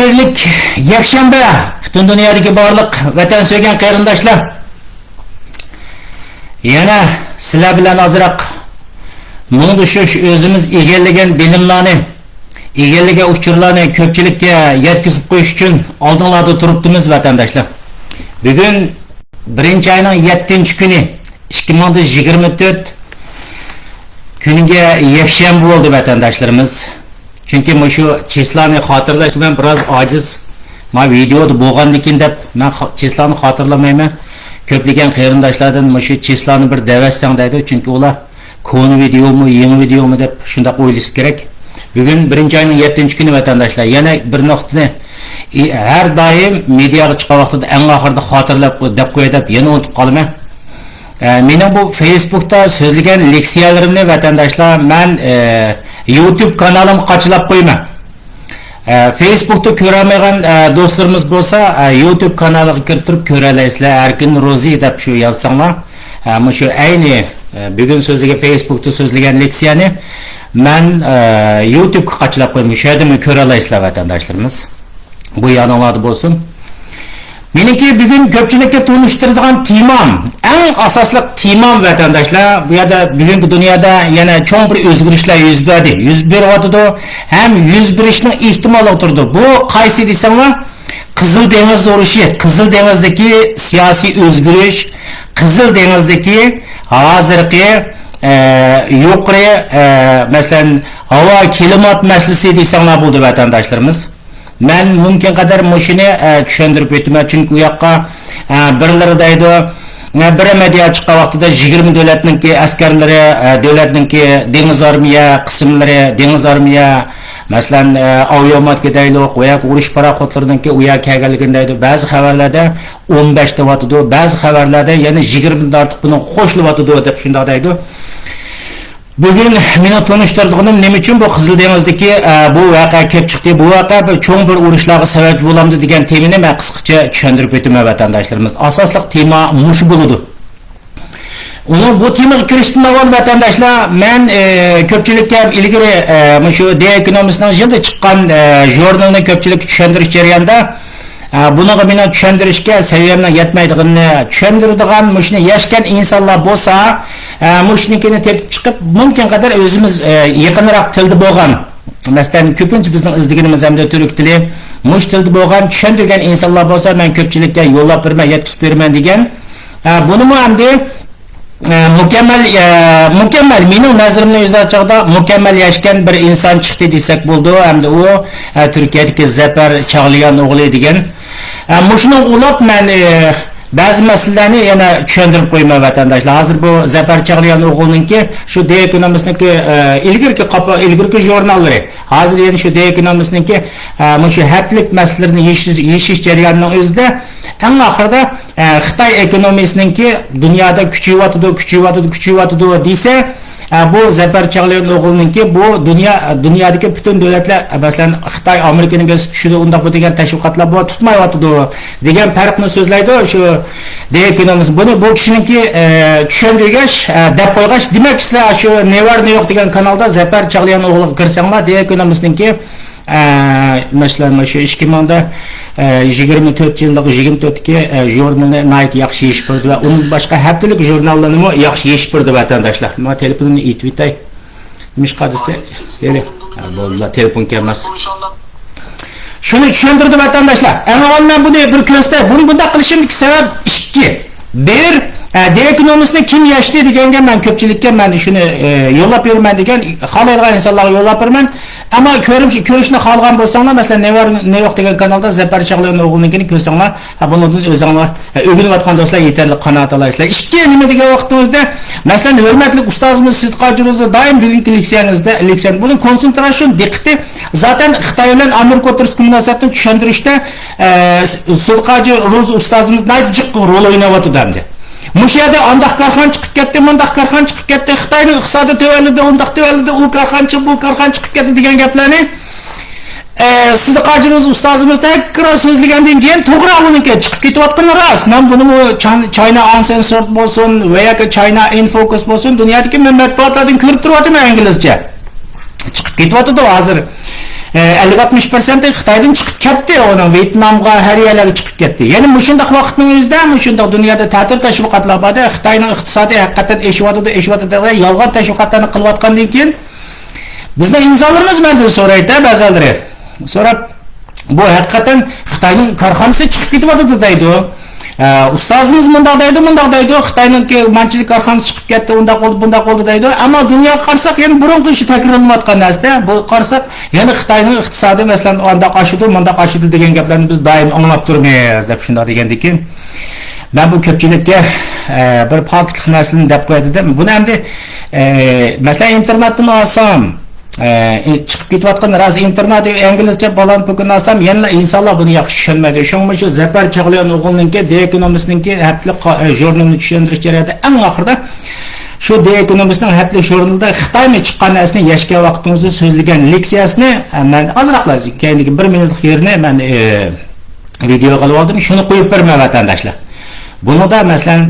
Hayırlık yakşanba bütün dünyadaki barlık vatan söygen qarindoshlar. Yana sizlar bilan azroq mung'dush o'zimiz egallagan bilimlarni, egallagan uchurlarni ko'pchilikka yetkazib qo'yish uchun oldinlarda turibdimiz vatandoshlar. Bugun 1-oyning 7-kuni 2024 kuniga yakshanba bo'ldi vatandoshlarimiz. Çünkü şu çeslani hatırlash ben biraz aciz. Ma videoda bo'lgandikin deb men çeslani hatırlamayman. Köpligen qarindoshlardan şu çeslani bir davatsang deydi. Çünkü ular konu video mu, yeni video mu deb shunda o'ylash kerak. Bugun 1-oyning 7-kuni vatandoshlar. Yana bir nuqtani her daim mediaga chiqqan vaqtida eng oxirida hatırlab deb qo'y deb yana unutib qolaman. Mening bu Facebook'ta sözlegen leksiyalarimni vatandoshlar men YouTube kanalim qaçılab qo'yman. Facebook'ta ko'ramagan do'stlarimiz bo'lsa, YouTube kanaliga kirib turib ko'ralaysizlar. Erkin Rozi deb shu yozsanglar, shu ayni bugun so'zlagan Facebook'ta so'zlagan leksiyani men YouTube'ga qaçılab qo'yman. Shu yerda ko'ralaysizlar vatandoshlarimiz. Bu yanılarda bo'lsin. Meniki bugün köpçülükle tanıştırdıgan temam, en asaslı temam vatandaşlar, bu ya da bugünkü dünyada yana çok bir özgürlükler yüz verdi. Yüz bir vatıdı, hem yüz bir işine ihtimal oturdu. Bu qaysi desenler, Kızıldengiz zoruşu, Kızıldengizdeki siyasi özgürlük, Kızıldengizdeki hazırki yukarı, mesela hava klimat meselesi desenler buldu vatandaşlarımız. Ben mümkün kadar muşini düşündürüp ötüme çünkü uyakka birileri deydi bir medya çıkan vaxtıda 20 devletninki askerleri, devletninki deniz armiya kısımları, deniz armiya mesela avyomat gideylik uyak uruş paraxotlarınki uyak kegeligindeydi. Bazı haberlerde 15 devatıdı, bazı haberlerde yani 20'de artık bunun hoşlu vatıdı deyip şunda deydi. Bugün meni tanıştırdığım nima uchun bu Qizildengizdagi bu voqea kelib chiqdi, bu voqea cho'ng bir urushlarga sabab bo'lamdi degan temani men qisqacha tushuntirib o'taman vatandoshlarimiz. Asosli tema mush bo'ladi. Uni bu temaga kirishdan avval vatandoshlar men ko'pchilikka ilgari shu The Economist'ning yilda chiqqan jurnalini ko'pchilik tushuntirish jarayonida bunaqa meni tushuntirishga saviyamdan yetmaydigini tushuntiradigan mushni yashgan insonlar bo'lsa, mushnikini tepib chiqib mumkin qadar o'zimiz yaqinroq tilda bo'lgan, masalan ko'pincha bizning izlaganimiz hamda turk tili mush tilda bo'lgan tushuntirgan insonlar bo'lsa, men ko'pchilikka yo'llab berman, yetkazib beraman degan. Buni hamda mükemmel mening nazarimda o'zachaqda mükemmel yashgan bir inson chiqdi desak bo'ldi. Hamda u Turkiyadagi Zafer Chag'liyan o'g'li degan. Mushni ulab men ba'zi masalalarni yana tushuntirib qo'yman vatandoshlar. Hozir bu Zafer Chag'liyan o'g'lininki shu The Economist'niki ilgirki jurnallari. Hozir yana shu The Economist'niki shu haftalik masalalarni yeshish jarayonining o'zida eng oxirida Xitoy ekonomisininki dunyoda kuchayyotidu desa, bu Zafer Chag'liyan o'g'lininki bu dunyodagi butun davlatlar masalan Xitoy Amerikaning bosib tushidi undaq bu degan tashviqotlar bu tutmayotdi degan farqni so'zlaydi shu The Economist. Buni bu kishiniki tushuntirgach deb qo'ygach, demak sizlar shu nevar ne yo'q degan kanalda Zafer Chag'liyan o'g'liga kirsanglar The Economist'ninki mesela şu 2024 yıllık 24'ki jurnalini nayt yaxshi yeşip burdu ve onun başka haftalik jurnallarını yaxshi yeşip burdu vatandaşlar. Ama telefonunu itibitay demiş kadısı öyle. Bu telefon gelmez. Şunu düşündürdü vatandaşlar. Ama ondan bunu bir köste bunu bunda kılışımdaki sebep iki. Bir The Economist'ni kim yaşlı deganga men ko'pchilikka men shuni yo'llab beraman degan xohlaydigan insonlarga yo'llab beraman. Ammo ko'rishni xohlagan bo'lsanglar, masalan, ne yo'q degan kanalda Zafer Chag'liyan o'g'linikini ko'rsanglar, bundan o'zinglar o'rganayotgan do'stlar yetarli qanoat olasizlar. Ishga nima degan vaqtimizda, masalan, hurmatli ustozimiz Sidqoji Ro'zi doim bugungi leksiyan buni konsentrasyon diqqati zaten Xitoy bilan Amerika o'rtasidagi munosabatni tushuntirishda Sidqoji Ro'zi ustozimiz nayjiq rol o'ynayotdi hamda. Muşyada ondaq karxan chiqib ketdi, mundaq karxan chiqib ketdi, Xitoyning iqtisodiy tuvallidi, undaq tuvallidi, u karxanchi, bu karxan chiqib ketdi degan gaplarni Sidqoji Ro'zi ustozimiz takror so'zlagandan keyin to'g'ri uniki chiqib ketayotgani rost. Men buni China Uncensored bo'lsin va yoki China in Focus bo'lsin, dunyodagi matbuotlardan ko'rib turibman inglizcha. Chiqib ketyapti hozir. 50-60% Xitoydan chiqib ketdi, onun Vyetnamga, har yerlarga chiqib ketdi. Ya'ni mushundaq vaqtning o'zida mushundaq dunyoda ta'til tashviqotlar bor. Xitoyning iqtisodiy haqiqatan eshyotdi, yolg'on tashviqotlarni qilayotgandan keyin bizning insonlarimiz mendan so'raydi ba'zilari. So'rab, bu haqiqatan Xitoyning korxonasi chiqib ketyapti deydi. Ustozimiz mundaq deydi, Xitoyninki manchilik korxonasi chiqib ketdi, undaq bo'ldi, bundaq bo'ldi deydi. Ammo dunyoga qarasak, yana burungi shu takrorlanayotgan narsa. Bu qarasak, yana Xitoyning iqtisodiy masalan undaq oshidi, mundaq oshidi degan gaplarni biz doim anglab turmaymiz deb shunday degandikin. Ben bu ko'pchilikka bir pokitlik narsani deb qo'ydim. Buni endi masalan internetdan olsam, chiqib ketayotgan raz internet inglizcha balan bugün olsam, yana insonlar buni yaxshi tushunmaydi. Shuningmi shu Zafar Chag'liyon o'g'ilninki The Economist'ninki haftalik jurnalini tushuntirish jarayonida eng oxirida shu The Economist'ning haftalik jurnalida Xitoyga chiqqan narsani yashgan vaqtingizda so'zlagan leksiyasini men ozroqlar keyingi 1 minutlik yerini men video qilib oldim. Shuni qo'yib bermay vatandoshlar. Bunu da masalan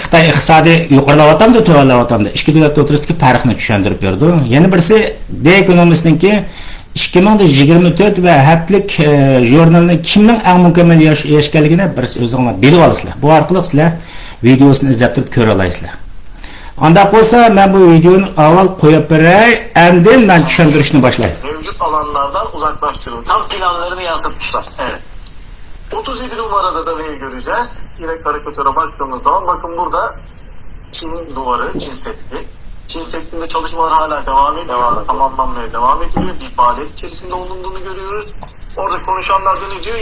Xitoy iqtisodi yuqorilayotganda, to'g'rilayotganda ikki davlat o'rtasidagi farqni tushuntirib berdi. Yana birisi The Economist'ninki 2024 va haftalik jurnalni kimning eng mukammal yashganligini birisi o'zingizlar bilib olasizlar. Bu orqali sizlar videosini izlab turib ko'ra olasizlar. Anda bo'lsa men bu videoni avval qo'yib beray, endi men tushuntirishni boshlayman. Mevcut alanlardan uzaklaştırıldı. Tam planlarını yansıtmışlar. Evet. 37 numarada da neyi göreceğiz? Yine karikatüre baktığımız zaman bakın burada Çin duvarı, Çin Seddi. Çin Seddi'nde çalışmalar hala devam ediyor. Tamamlanmaya devam ediliyor. Bir faaliyet içerisinde bulunduğunu görüyoruz. Orada konuşanlar da ne diyor?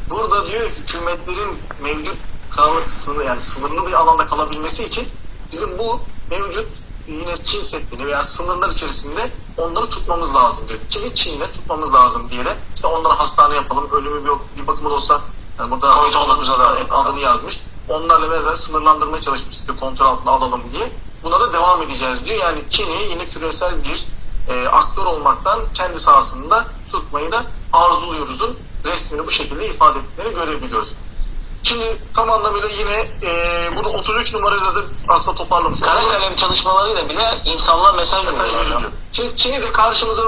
Burada diyor hükümetlerin mevcut yani sınırlı bir alanda kalabilmesi için bizim bu mevcut yine Çin Seddi'ni veya sınırlar içerisinde onları tutmamız lazım diyor. Çin'le tutmamız lazım diye de işte onlara hastane yapalım, ölümü bir bakımı da olsa yani burada COVID-19'a da adını yazmış. Onlarla beraber sınırlandırmaya çalışmış diyor, kontrol altına alalım diye. Buna da devam edeceğiz diyor. Yani Çin'i yine küresel bir aktör olmaktan kendi sahasında tutmayı da arzuluyoruzun resmini bu şekilde ifade ettiklerini görebiliyoruz. Şimdi tam anlamıyla yine bunu 33 numarayla da aslında toparlamış. Kara kalem çalışmalarıyla bile insanlar mesaj veriyor. Şimdi Çin'i de karşımıza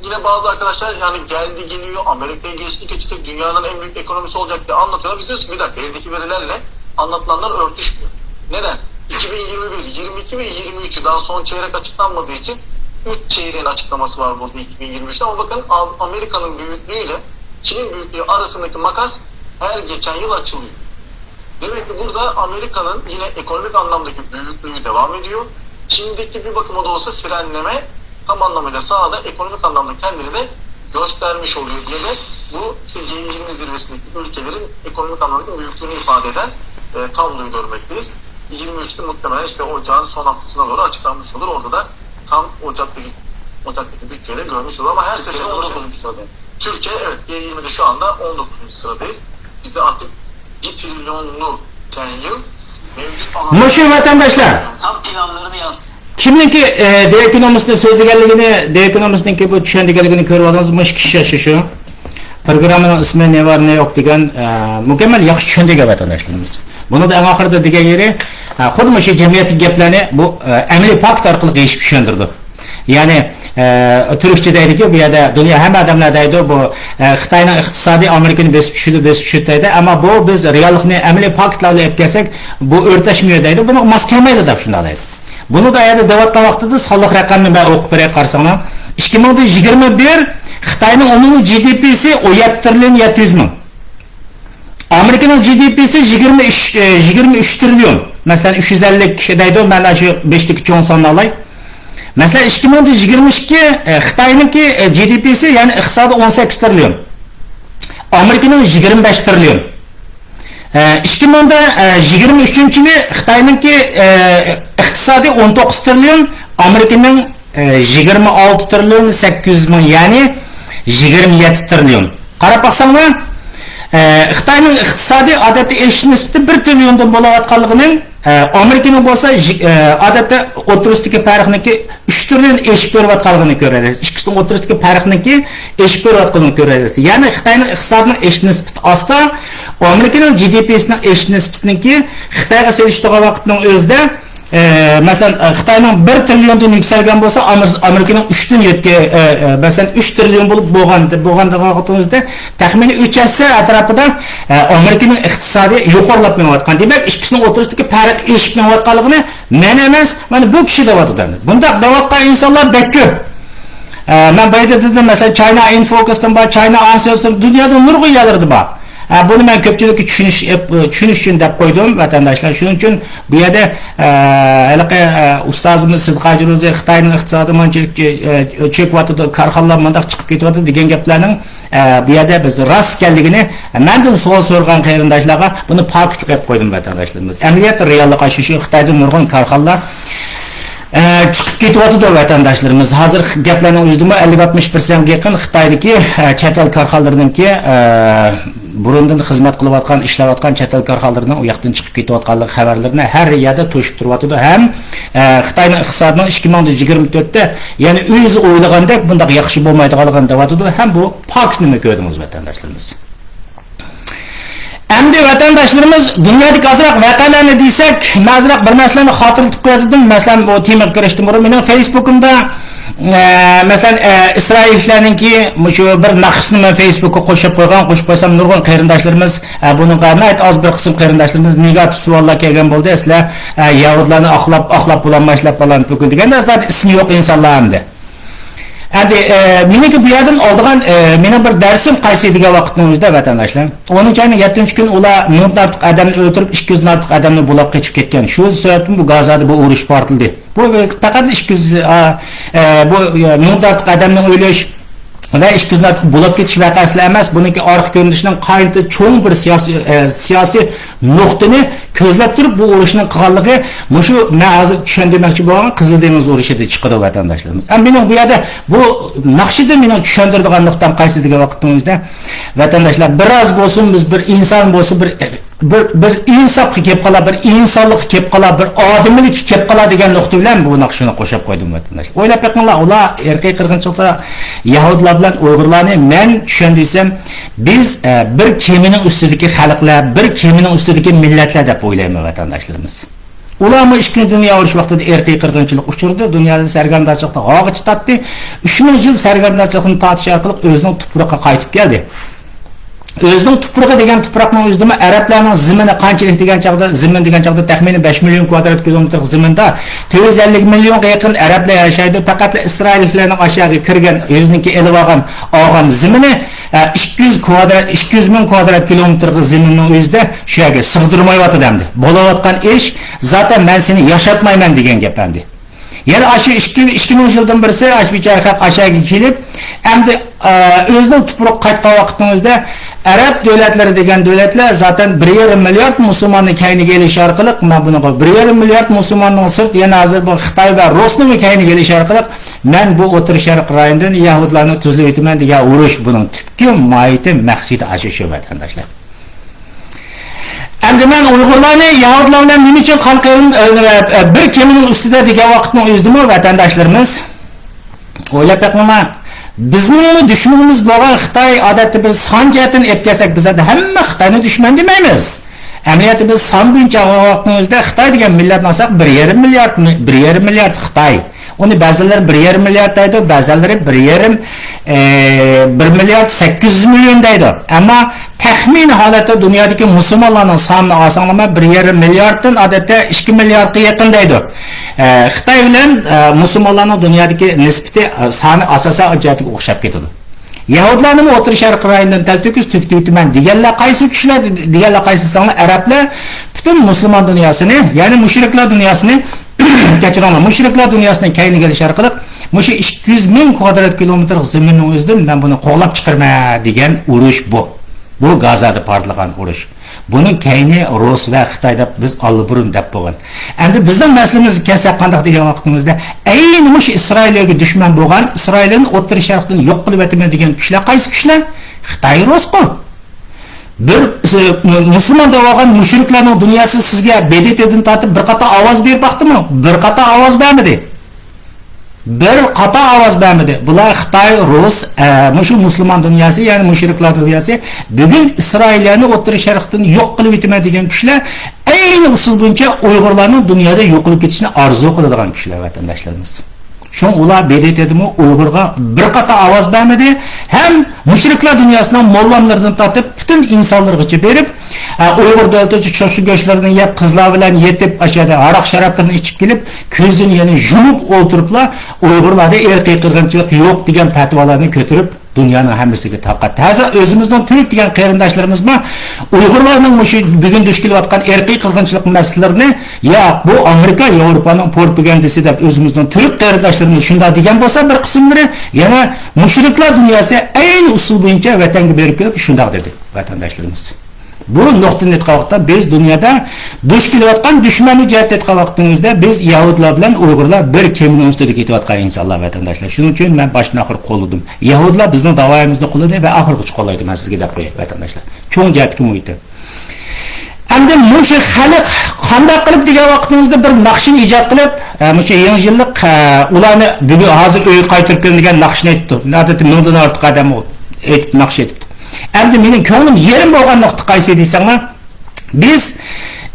yine bazı arkadaşlar yani geldi geliyor, Amerika'ya geçtik, dünyanın en büyük ekonomisi olacak diye anlatıyorlar. Biz diyoruz ki bir dakika eldeki verilerle anlatılanlar örtüşmüyor. Neden? 2021, 22 ve 23'ü daha son çeyrek açıklanmadığı için 3 çeyreğin açıklaması var burada 2023'te ama bakın Amerika'nın büyüklüğüyle Çin'in büyüklüğü arasındaki makas her geçen yıl açılıyor. Demek ki burada Amerika'nın yine ekonomik anlamdaki büyüklüğü devam ediyor. Çin'deki bir bakıma da olsa frenleme tam anlamıyla sahada ekonomik anlamda kendini de göstermiş oluyor diye de bu işte G20 zirvesindeki ülkelerin ekonomik anlamdaki büyüklüğünü ifade eden tabloyu görmekteyiz. 23'te muhtemelen işte ocağın son haftasına doğru açıklanmış olur. Orada da tam Ocak'taki bütçeyle görmüş olur ama her seferinde 19. sırada. Türkiye evet G20'de şu anda 19. sıradayız. Biz de artık 1 trilyonlu yıl mevcut alan... Meşhur vatandaşlar. Tam planlarını yansıtıyor. Kimninki The Economist'ni so'zlaganligini, The Economist'ninki bu tushunganligini ko'rib oldingiz, mush kishi shu. Programmaning ismi ne var ne yo'q degan mukammal yaxshi tushundigan vatandoshlarimiz. Buni da eng oxirida degan yeri xuddi shu jamiyat gaplarni bu amaliy fakt orqali yechib tushundirdi. Ya'ni Türkçe deydiki bu yerda dunyo hamma odamlar deydi bu Xitoyning iqtisodiy Amerikani besib tushdi deydi, ammo bu biz reallikni amaliy faktlarga olib kelsak bu o'rtashmaydi deydi. Buni mos kelmaydi deb shunday deydi. Bunu da eğer devatkan vaqtida sonliq raqamni ben o'qib beray qarsanglar 2021 Xitoyning umumiy GDP'si 17 trilyon 700 ming. Amerika'nın GDP'si 23 trilyon. Mesela 350 deydi, ben şu 5'lik çoğun sonunu alayım. Mesela 2022 Xitoyninki GDP'si yani iqtisodi 18 trilyon. Amerika'nın 25 trilyon. 2023 yılı Xitoyninki iqtisodi 19 trilyon, Amerika'nın 26 trilyon 800 ming, yani 27 trilyon. Qarab baxsanglar, Xitoyning iqtisodiy odatda erish nisbati 1 trilliondan bo'layotganligining Amerika'nın bo'lsa odatda o'rtasidagi farqniki 3 trilyon eshib ko'rayotganligini ko'rasiz. Ikkisining o'rtasidagi farqniki eshib ko'rayotganligini ko'rasiz. Ya'ni Xitoyning iqtisodining erish nisbati osta, Amerika'ning GDP'sining erish nisbatiniki Xitoyga selishtirgan vaqtning o'zida Mesela Xitayning 1 trilliondan yükselgen bolsa, Amerikaning 3dan 7 mesela 3 trillion bo'lib bo'lganligimizda taxmini 3 hassa atrofida Amerikaning iqtisodi yuqorilab menayotgan. Demak, ikkisining o'rtasidagi farq eshib menayotganligini men emas, mana bu kishi deyotdi. Bundaq deyotgan insonlar bek ko'p. Men bayda dedim mesela China Infocus'tan bak, China Ansiyos'tan dünyada nurg'un yerlerde bak. Bunu ben köpçülükü düşünüş için dep koydum vatandaşlar. Şunun için bu yerde ustazımız Sıdqi Ruzi Xitayning iqtisodi manchilik çöküp karxanlar mandaq chiqib ketyapti degan gaplarning bu yerda biz rost ekanligini mendan savol so'ragan qarindoshlarga buni fakt qilib qo'ydim vatandaşlarımız. Amaliyat reallik shu Xitoyda nurg'un karxanlar chiqib ketyapti vatandaşlarımız. Hozir gaplarning o'zida 50-60% yaqin Xitoydagi chet el karxanlariniki burundan xizmat qilayotgan, ishlayotgan chet el karxanalarining u yoqdan chiqib ketayotganligi xabarlarini har yerda to'shib turyapti. Ham Xitoyning iqtisodining 2024da yana o'zi o'ylagandek bundaq yaxshi bo'lmaydiganligini deyapti. Ham bu faktni ko'rdingiz vatandaşlarımız. Endi vatandaşlarımız dünyadaki azraq vaqalarni desak, mazraq bir narsalarni xotirlatib qo'ydim. Masalan, bu temir kirishdim burun mening Facebook'imda mesela İsrailliklarninki şu bir naqshni men Facebook'a qo'shib qo'ysam nurg'un qarindoshlarimiz bunun qarnayt az bir qism qarindoshlarimiz negativ savollar kelgan bo'ldi. Sizlar yahudlarni oqlab bulanmashlab falan bugün deganda zat ismi yo'q insonlar hamda. Endi meniki bu yerdan oldigan mening bir darsim qaysi degan vaqtning o'zida vatandoshlar. 10-ayning 7-kun ular mingdan ortiq odamni o'ldirib 200 dan ortiq odamni bulab qochib ketgan. Shu sababdan bu Gazada bu urush portildi. Bu faqat 200 bu mingdan ortiq odamning o'lish ve 200 dan ortiq bulab ketish vaqasi emas. Buniki orqa ko'rinishning qayta cho'ng bir siyosiy nuqtani ko'zlab turib bu urushning qilganligi shu men hozir tushundirmoqchi bo'lgan Qizil dengiz urushida chiqadi vatandoshlarimiz. Mening bu yerda bu naqshida meni tushundiradigan nuqtam qaysi degan vaqtimizda vatandoshlar biroz bo'lsin biz bir inson bo'lsa bir insof kelib qolar, bir insonlik kelib qolar, bir odamlik kelib qolar degan nuqta bilan bu naqshni qo'shib qo'ydim vatandoshlar. O'ylab qo'yinglar, ular erkak qirg'inchilikda Yahudlar bilan Uyg'urlarni men tushundiysam biz bir kemining ustidagi xalqlar, bir kemining ustidagi millatlar deb o'ylayman vatandoshlarimiz. Ular mı 2. Dünya urush vaqtida erkak qirg'inchilik uchurdi, dunyoda sargardonchilikda g'og'ich tatdi. 3000 yil sargardonchilikni tatish orqali o'zining tuproqqa qaytib keldi. Özünün tuproqi degan tuproqning o'zida arablarning zimini qanchalik degan chaqda zimin degan chaqda taxminan 5 million kvadrat kilometr ziminda 450 millionga yaqin arablar yashaydi. Faqat İsrailliklarning aşağı kirgan o'ziniki elib olgan zimini 200 ming kvadrat kilometr ziminning o'zida shu yerga sig'dirmayapti demdi. Bo'layotgan ish zaten men seni yaşatmayman degan gap endi. Yani aşı 2000 yıldan birisi aşbiçarqa aşağı kelib, endi özünün tuproq qaytgan vaqtimizda Arab davlatlari degan davlatlar zaten 1,5 milliard musulmonni kayniga elish orqali, men buni 1,5 milliard musulmonning sirt yana hozir bu Xitoy va Rossiyani kayniga elish orqali men bu o'tir sharq rayonidan yahudlarni tuzlab o'taman degan urush buning tubki moyiti maqsadi shu vatandoshlar. Endi men Uyg'urlarni Yahudlar bilan nima uchun qanqarin bir kemining ustida degan vaqtning o'zida vatandoshlarimiz o'ylab qo'yinglar. Bizning dushmanimiz bo'lgan Xitoy odatda biz son jihatdan etkasak biz hamma Xitoyni dushman demaymiz. Amaliyotda biz son bo'yicha vaqtimizda Xitoy degan millatni olsak 1,5 milliard Xitoy. Onu ba'zilari 1,5 milliard deydi, ba'zilari 1 milliard 800 milyon deydi. Ama taxmin holatda dunyodagi musulmonlarning soni osonlama 1,5 milliarddan odatda 2 milliardga yaqin deydi. Xitoy bilan musulmonlarning dunyodagi nisbati soni asosan jihatga o'xshab ketadi. Yahudlarning o'tir sharq rayonidan talto'kis tutman deganlar qaysi kuchlar deganlar qaysi sanlar arablar butun musulmon dunyosini, ya'ni mushriklar dunyosini Geçiranlar, müşrikler dünyasının kayını geliş arkalı, müşri 200 ming kvadrat kilometr zeminin özüdün, ben bunu qoğlap çıkarma degen uruş bu. Bu Gazada partlagan uruş. Bunun kayını Rus ve Xitayda biz allıburun dep boğan. Endi bizden meselemiz kesek kandak degen vaktimizde, ayni müşri İsrail'e düşman boğan, İsrail'in o'tir sharqdan yo'q qilib etme degen kişiler, qaysi kişiler? Xitay Rus ku. Bir Müslüman devagan müşriklerinin dünyası sizge BDT'den tatip bir kata avaz bir baktı mı? Bir kata avaz vermedi. bir qata ovoz bermadi. Bular Xitoy, Rus, mushu musulmon dunyosi, ya'ni mushriklar dunyosi bugun Isroillarni O'rta Sharqdan yo'q qilib etmaydigan kuchlar ayni usul bo'yicha Uyg'urlarning dunyoda yo'q qilib ketishni orzu qiladigan kuchlar vatandoshlarimiz. Şun ular belirtedimi Uyg'urga bir qata ovoz bermedi. Hem mushriklar dunyosining mollamlardan tortib bütün insonlargacha berib, Uyg'ur davlati cho'shi go'shtlarini yeb, qizlar bilan yetib, ashada aroq sharoblarni ichib kelib, ko'zini yana yumib o'ltiriblar, Uyg'urlarda erkiy qirg'inchilik yo'q degan fatvolarni ko'tarib dünyanın hammasiga tarqatdi. Hozir o'zimizning Türk degan qarindoshlarimiz bor. Uyg'urlarning mushi bugun duch kelayotgan erkiy qirg'inchilik masalalarini ya bu Amerika, Yevropaning propagandasi deb o'zimizning Türk qarindoshlarimiz shunda degan bo'lsa, bir qismlari yana mushriklar dunyosi ayni usul bo'yicha vatanga berib kelib shunda dedi vatandoshlarimiz. Bu nuqtani aytgan biz dunyoda duch kelayotgan dushmanni jihat etgan vaqtimizda biz Yahudlar bilan Uyg'urlar bir kemini ustida ketayotgan insonlar vatandoshlar. Shuning uchun men boshdan oxir qo'lladim. Yahudlar bizning da'voyimizni qo'lladi va oxirgacha qo'llaydi. Men sizga deb qo'yay vatandoshlar. Cho'ng jihatga mo'ydi. Endi mushu xalq qanday qilib degan vaqtimizda bir naqshni ijod qilib, mushu yangi yillik ularni bugun hozir uy qaytirib kelgan naqshni aytdi. Nadati mingdan ortiq odam aytib naqsh aytdi. Endi mening ko'nglim yerim bo'lgan nuqta qaysi deysanglar, biz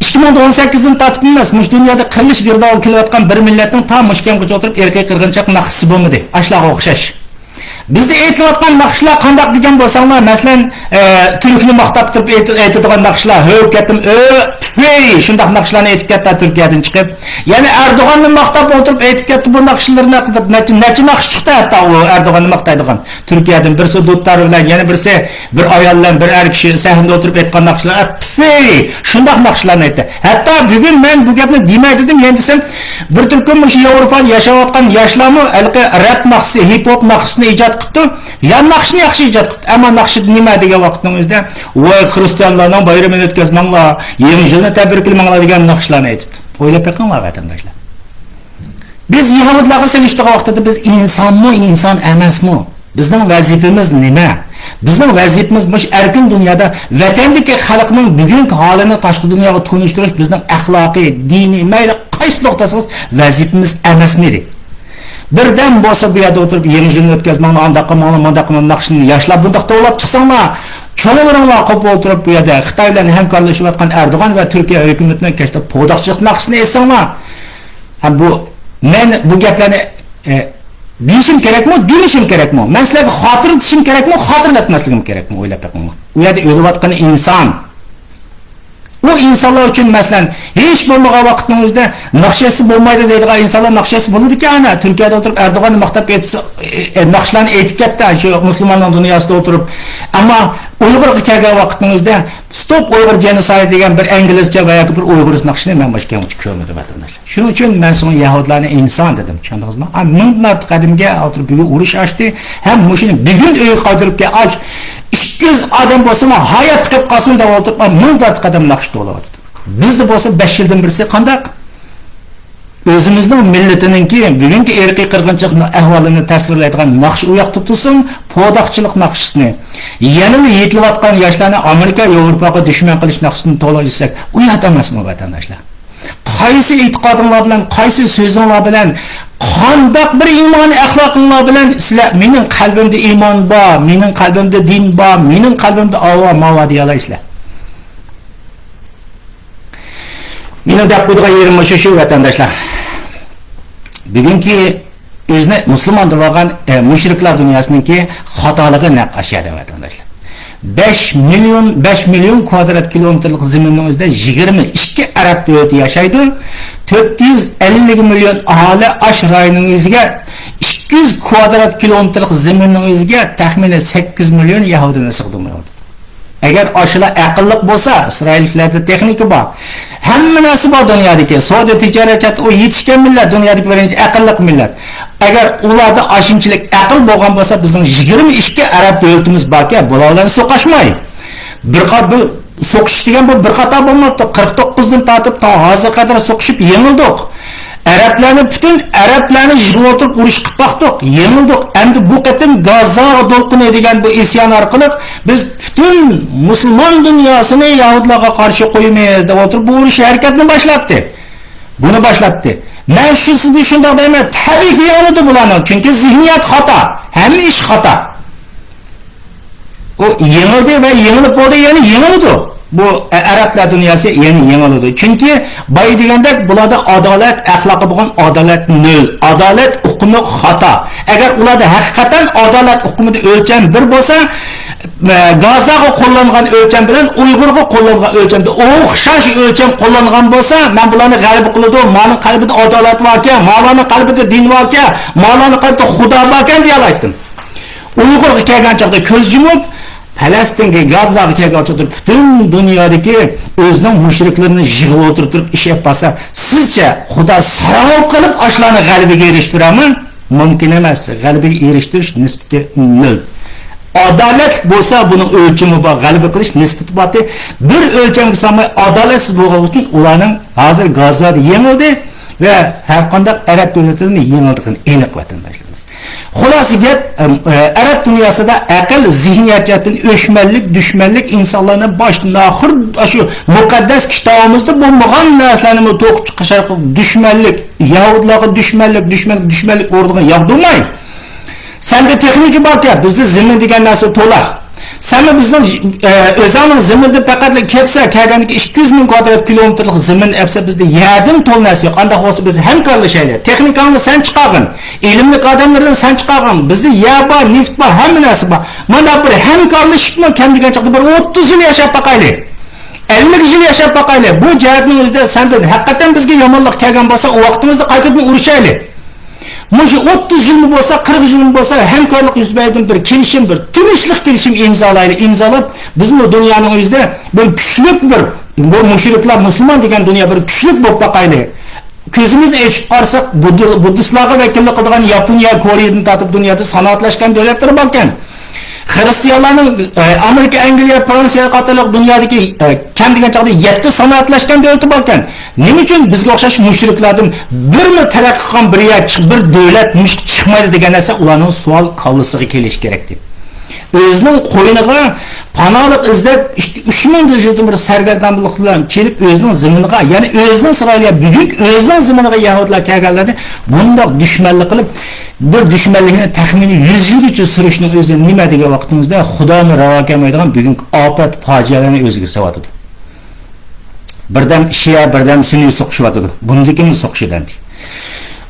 2018dan tortib emas, mush dunyoda qilish girdov kelayotgan bir millatning tam mushkamgacha o'tirib erkak qirg'inchilik naqshisi bo'lmadi. Ashlarga o'xshash. Bizde aytayotgan naqshlar qanday degan bo'lsanglar, masalan, Turkni maqtab turib aytadigan naqshlar, "Hökatim, shunday naqshlarni aytib ketdi Turkiyadan chiqib." Ya'ni Erdo'g'onni maqtab o'tirib aytib ketdi bu naqshlarni qilib, necha naqsh chiqdi hatto u Erdo'g'onni maqtaydigan. Turkiyadan birisi do'ttar bilan, yana birisi bir ayol bilan bir er kishi sahnada o'tirib aytgan naqshlar, shunday naqshlarni aytdi. Hatto bugun men bu gapni demay dedim, endi desam, bir turkum shu Yevropada yashayotgan yoshlarmi alqi rap naqshi, hip hop naqshisini ijod qildi. Ya naqshni yaxshi ijod qildi. Ammo naqshi nima degan vaqtingizda, "Voy xristianlarning bayramini o'tkazmanglar, yangi yilni tabriklamanglar" degan naqshlarni aytibdi. O'ylab qo'yinglar vatandoshlar. Biz Yahudlarga selishtigan vaqtida biz insonmi, inson emasmi? Bizning vazifamiz nima? Bizning vazifamiz mush erkin dunyoda vatandagi xalqning bugungi holini tashqi dunyoga tunishtirish bizning axloqiy, diniy, mayli qaysi nuqtasiz vazifamiz emasmidi? Birdan bo'lsa bu yerda o'tirib yangi yilni o'tkazmanglar, undaqqa naqshni yashlab bundaq to'lab chiqsanglar, cho'ng'irlar qolib o'tirib bu yerda Xitoy bilan hamkorlashayotgan Erdo'g'an va Turkiya hukumatining kashda po'doqchilik naqshini aytsanglar, bu men bu gaplarni deyishim kerakmi, demishim kerakmi? Men sizlarga xotir etishim kerakmi, xotirlatmasligim kerakmi? O'ylab qo'yinglar. U yerda o'layotgan inson. Bu insonlar uchun masalan hech bo'lmagan vaqtingizda naqshasi bo'lmaydi deydigan insonlar naqshasi bo'ladi-ki, ana Turkiyada o'tirib Erdo'g'onni maqtab ketsa, naqshlarni aytib ketdi shu musulmonlar dunyosida o'tirib. Ammo Uyg'urga kelgan vaqtingizda Stop Uyg'ur Genocide degan bir inglizcha va yoki bir Uyg'ur naqshini men boshqa ko'rmadim vatandoshlar. Shuning uchun men so'ng Yahudlarni inson dedim, tushundingizmi? Minglar qadimga o'tirib bugun urush ochdi, ham mushuni bugun uy qaydirib ke 200 odam bo'lsa, hayot qilib qolsin deb o'tirib, minglar qadam naqsh to'layapti. Bizda bo'lsa 5 yildan birisi qanday o'zimizning millatininki bugungi erkiy qirg'inchilik ahvolini tasvirlaydigan naqsh u yoqda tursin, po'doqchilik naqshisini, yana yetilayotgan yoshlarni Amerika, Yevropaga dushman qilish naqshisini to'laysak, u yoqda emasmi vatandoshlar? Qaysi e'tiqodinglar bilan, qaysi so'zinglar bilan, qanday bir iymoniy axloqinglar bilan sizlar mening qalbimda iymon bor, mening qalbimda din bor, mening qalbimda Alloh mavo deyaysizlar. Mening deb qo'ydigan yerim shu vatandoshlar. Bugungi o'zini musulmon deb olgan mushriklar dunyosiningki xatoligi naq ashada vatandoshlar. 5 milyon kvadrat kilometrlik zaminning o'zida 22 arab davlati yashaydi. 450 milyon aholi ash rayoning o'ziga 200 kvadrat kilometrlik zaminning o'ziga taxminan 8 milyon yahudini sig'dirmaydi. Agar oshlar aqlliq bo'lsa, Isroilliklarda texnika bor. Hamma narsa bor dunyodagi. Savdo tijorat o yetishgan millat, dunyodagi birinchi aqlliq millat. Agar ularda oshinchilik aql bo'lgan bo'lsa, bizning 22 arab davlatimiz borki, bulardan so'qashmay. Bir qat so'qish degan bu bir qator bo'lmabdi. 49 dan tortib hozir qadar so'qishib yengildik. Bütün Araplarni yig'ib o'tirib urush qilib baqdik, yengildik. Endi bu qatim Gaza to'lqini degan bu isyon orqali biz bütün musulmon dunyosini Yahudlarga qarshi qo'ymaymiz deb o'tirib bu urush harakatini boshlatdi. Bunu başlattı. Ben sizni shunday deyman, tabiiyki yanıldı bularning. Çünkü zihniyat xato. Hamma ish xato. O yengildi ve yengilib bo'ldi, yani yengildi. Bu Arablar dünyası yeni yengildi. Çünkü bay degandek bularda adalet, axloqi bo'lgan adalet nol. Adalet hukmi xato. Agar ularda haqiqatan adalet hukmida o'lcham bir bo'lsa, Gazaga qo'llangan o'lcham bilan Uyg'urga qo'llangan o'lchamda o'xshash o'lcham qo'llangan bo'lsa, men bularni g'alaba qiladi. Ma'lum qalbida adalet var ekan, ma'lum qalbida din var ekan, ma'lum qalbida Xudo bor ekan deya aytdim. Uyg'urga kelgan chaqda ko'z yumib, Falastinga, Gazaga kelgan chaqda butun dunyodagi o'zining mushriklarini yig'ib o'tirib ish yapsa, sizcha Xudo sarov qilib ashlarni g'alabaga erishtiradimi? Mumkin emas. G'alabaga erishtirish nisbati nol. Adalet bo'lsa buning o'lchami bor, g'alaba qilish nisbati bor. Bir o'lchamga solmay adolatsiz bo'lgani uchun ularning hozir Gazada yengildi ve har qanday Arab davlatlarini yengildigini aniq vatandoshlarimiz. Xulosasi gap, Arab dunyosida aql, zihniyatdan o'chmanlik, dushmanlik insonlarning boshdan oxir shu muqaddas kitobimizda bo'lmagan narsalarni to'qib chiqishar dushmanlik, Yahudlarga dushmanlik o'rniga yog'dirmay. Sende texnika bor ki, bizde zemin degan narsa to'la. Sen bizning o'zimiz zeminda faqat kepsa, kelganiki 200 ming kvadrat kilometrlik zemin epsa bizde yerdan to'la narsa yo'q. Qanday bo'lsa biz hamkorlashaylik. Texnikani sen chiqargin, ilmli odamlardan sen chiqargin. Bizde yer bor, neft bor, hamma narsa bor. Mana bir hamkorlashishmi, kendiga chiqdi bir 30 yil yashab baqaylik. 50 yil yashab baqaylik. Bu jihatning o'zida sendan haqiqatan bizga yomonlik kelgan bo'lsa, o vaqtimizda qaytadan urushaylik. Muşu 30 yıl mı bolsa, 40 yıl mı bolsa hemkarlık yüz berdiğim bir kelişim, bir tümüşlük kelişim imzalayıp bizim o dünyanın yüzde bir güçlük bir, bu müşrikler, Müslüman degen dünya bir güçlük bolup bakaylı. Közümüzde eşit qarsak, Budistlarga vekillik qilgan Yaponiya, Koreyadan tatip dünyada sanatlaşkan devletler bakkan. Hristiyanlarning Amerika, Angliya, Fransiya qatorliq dunyodagi kam degan chaqda 7 sanoatlashgan davlat bor ekan. Nima uchun bizga o'xshash mushriklardan birmi taraqqi qilgan bir davlat chiqmaydi degan narsa ularning savol qavlisiga kelish kerak deb. O'zining qo'yiniga panolik izlab 3000 yildan bir sargardonlik bilan kelib o'zining ziminiga, ya'ni o'zining Isroilga bugun o'zining ziminiga Yahudlar kelganlarni bundoq dushmanlik qilib bir dushmanlikni taxminiy 100 yilgacha surishning o'zi nima degan vaqtimizda Xudoni ravo kelmaydigan bugungi ofat fojialarni o'ziga so'yadi. Birdan Shia, birdan Sunniy so'qishyapti. Bundikini so'qishidan.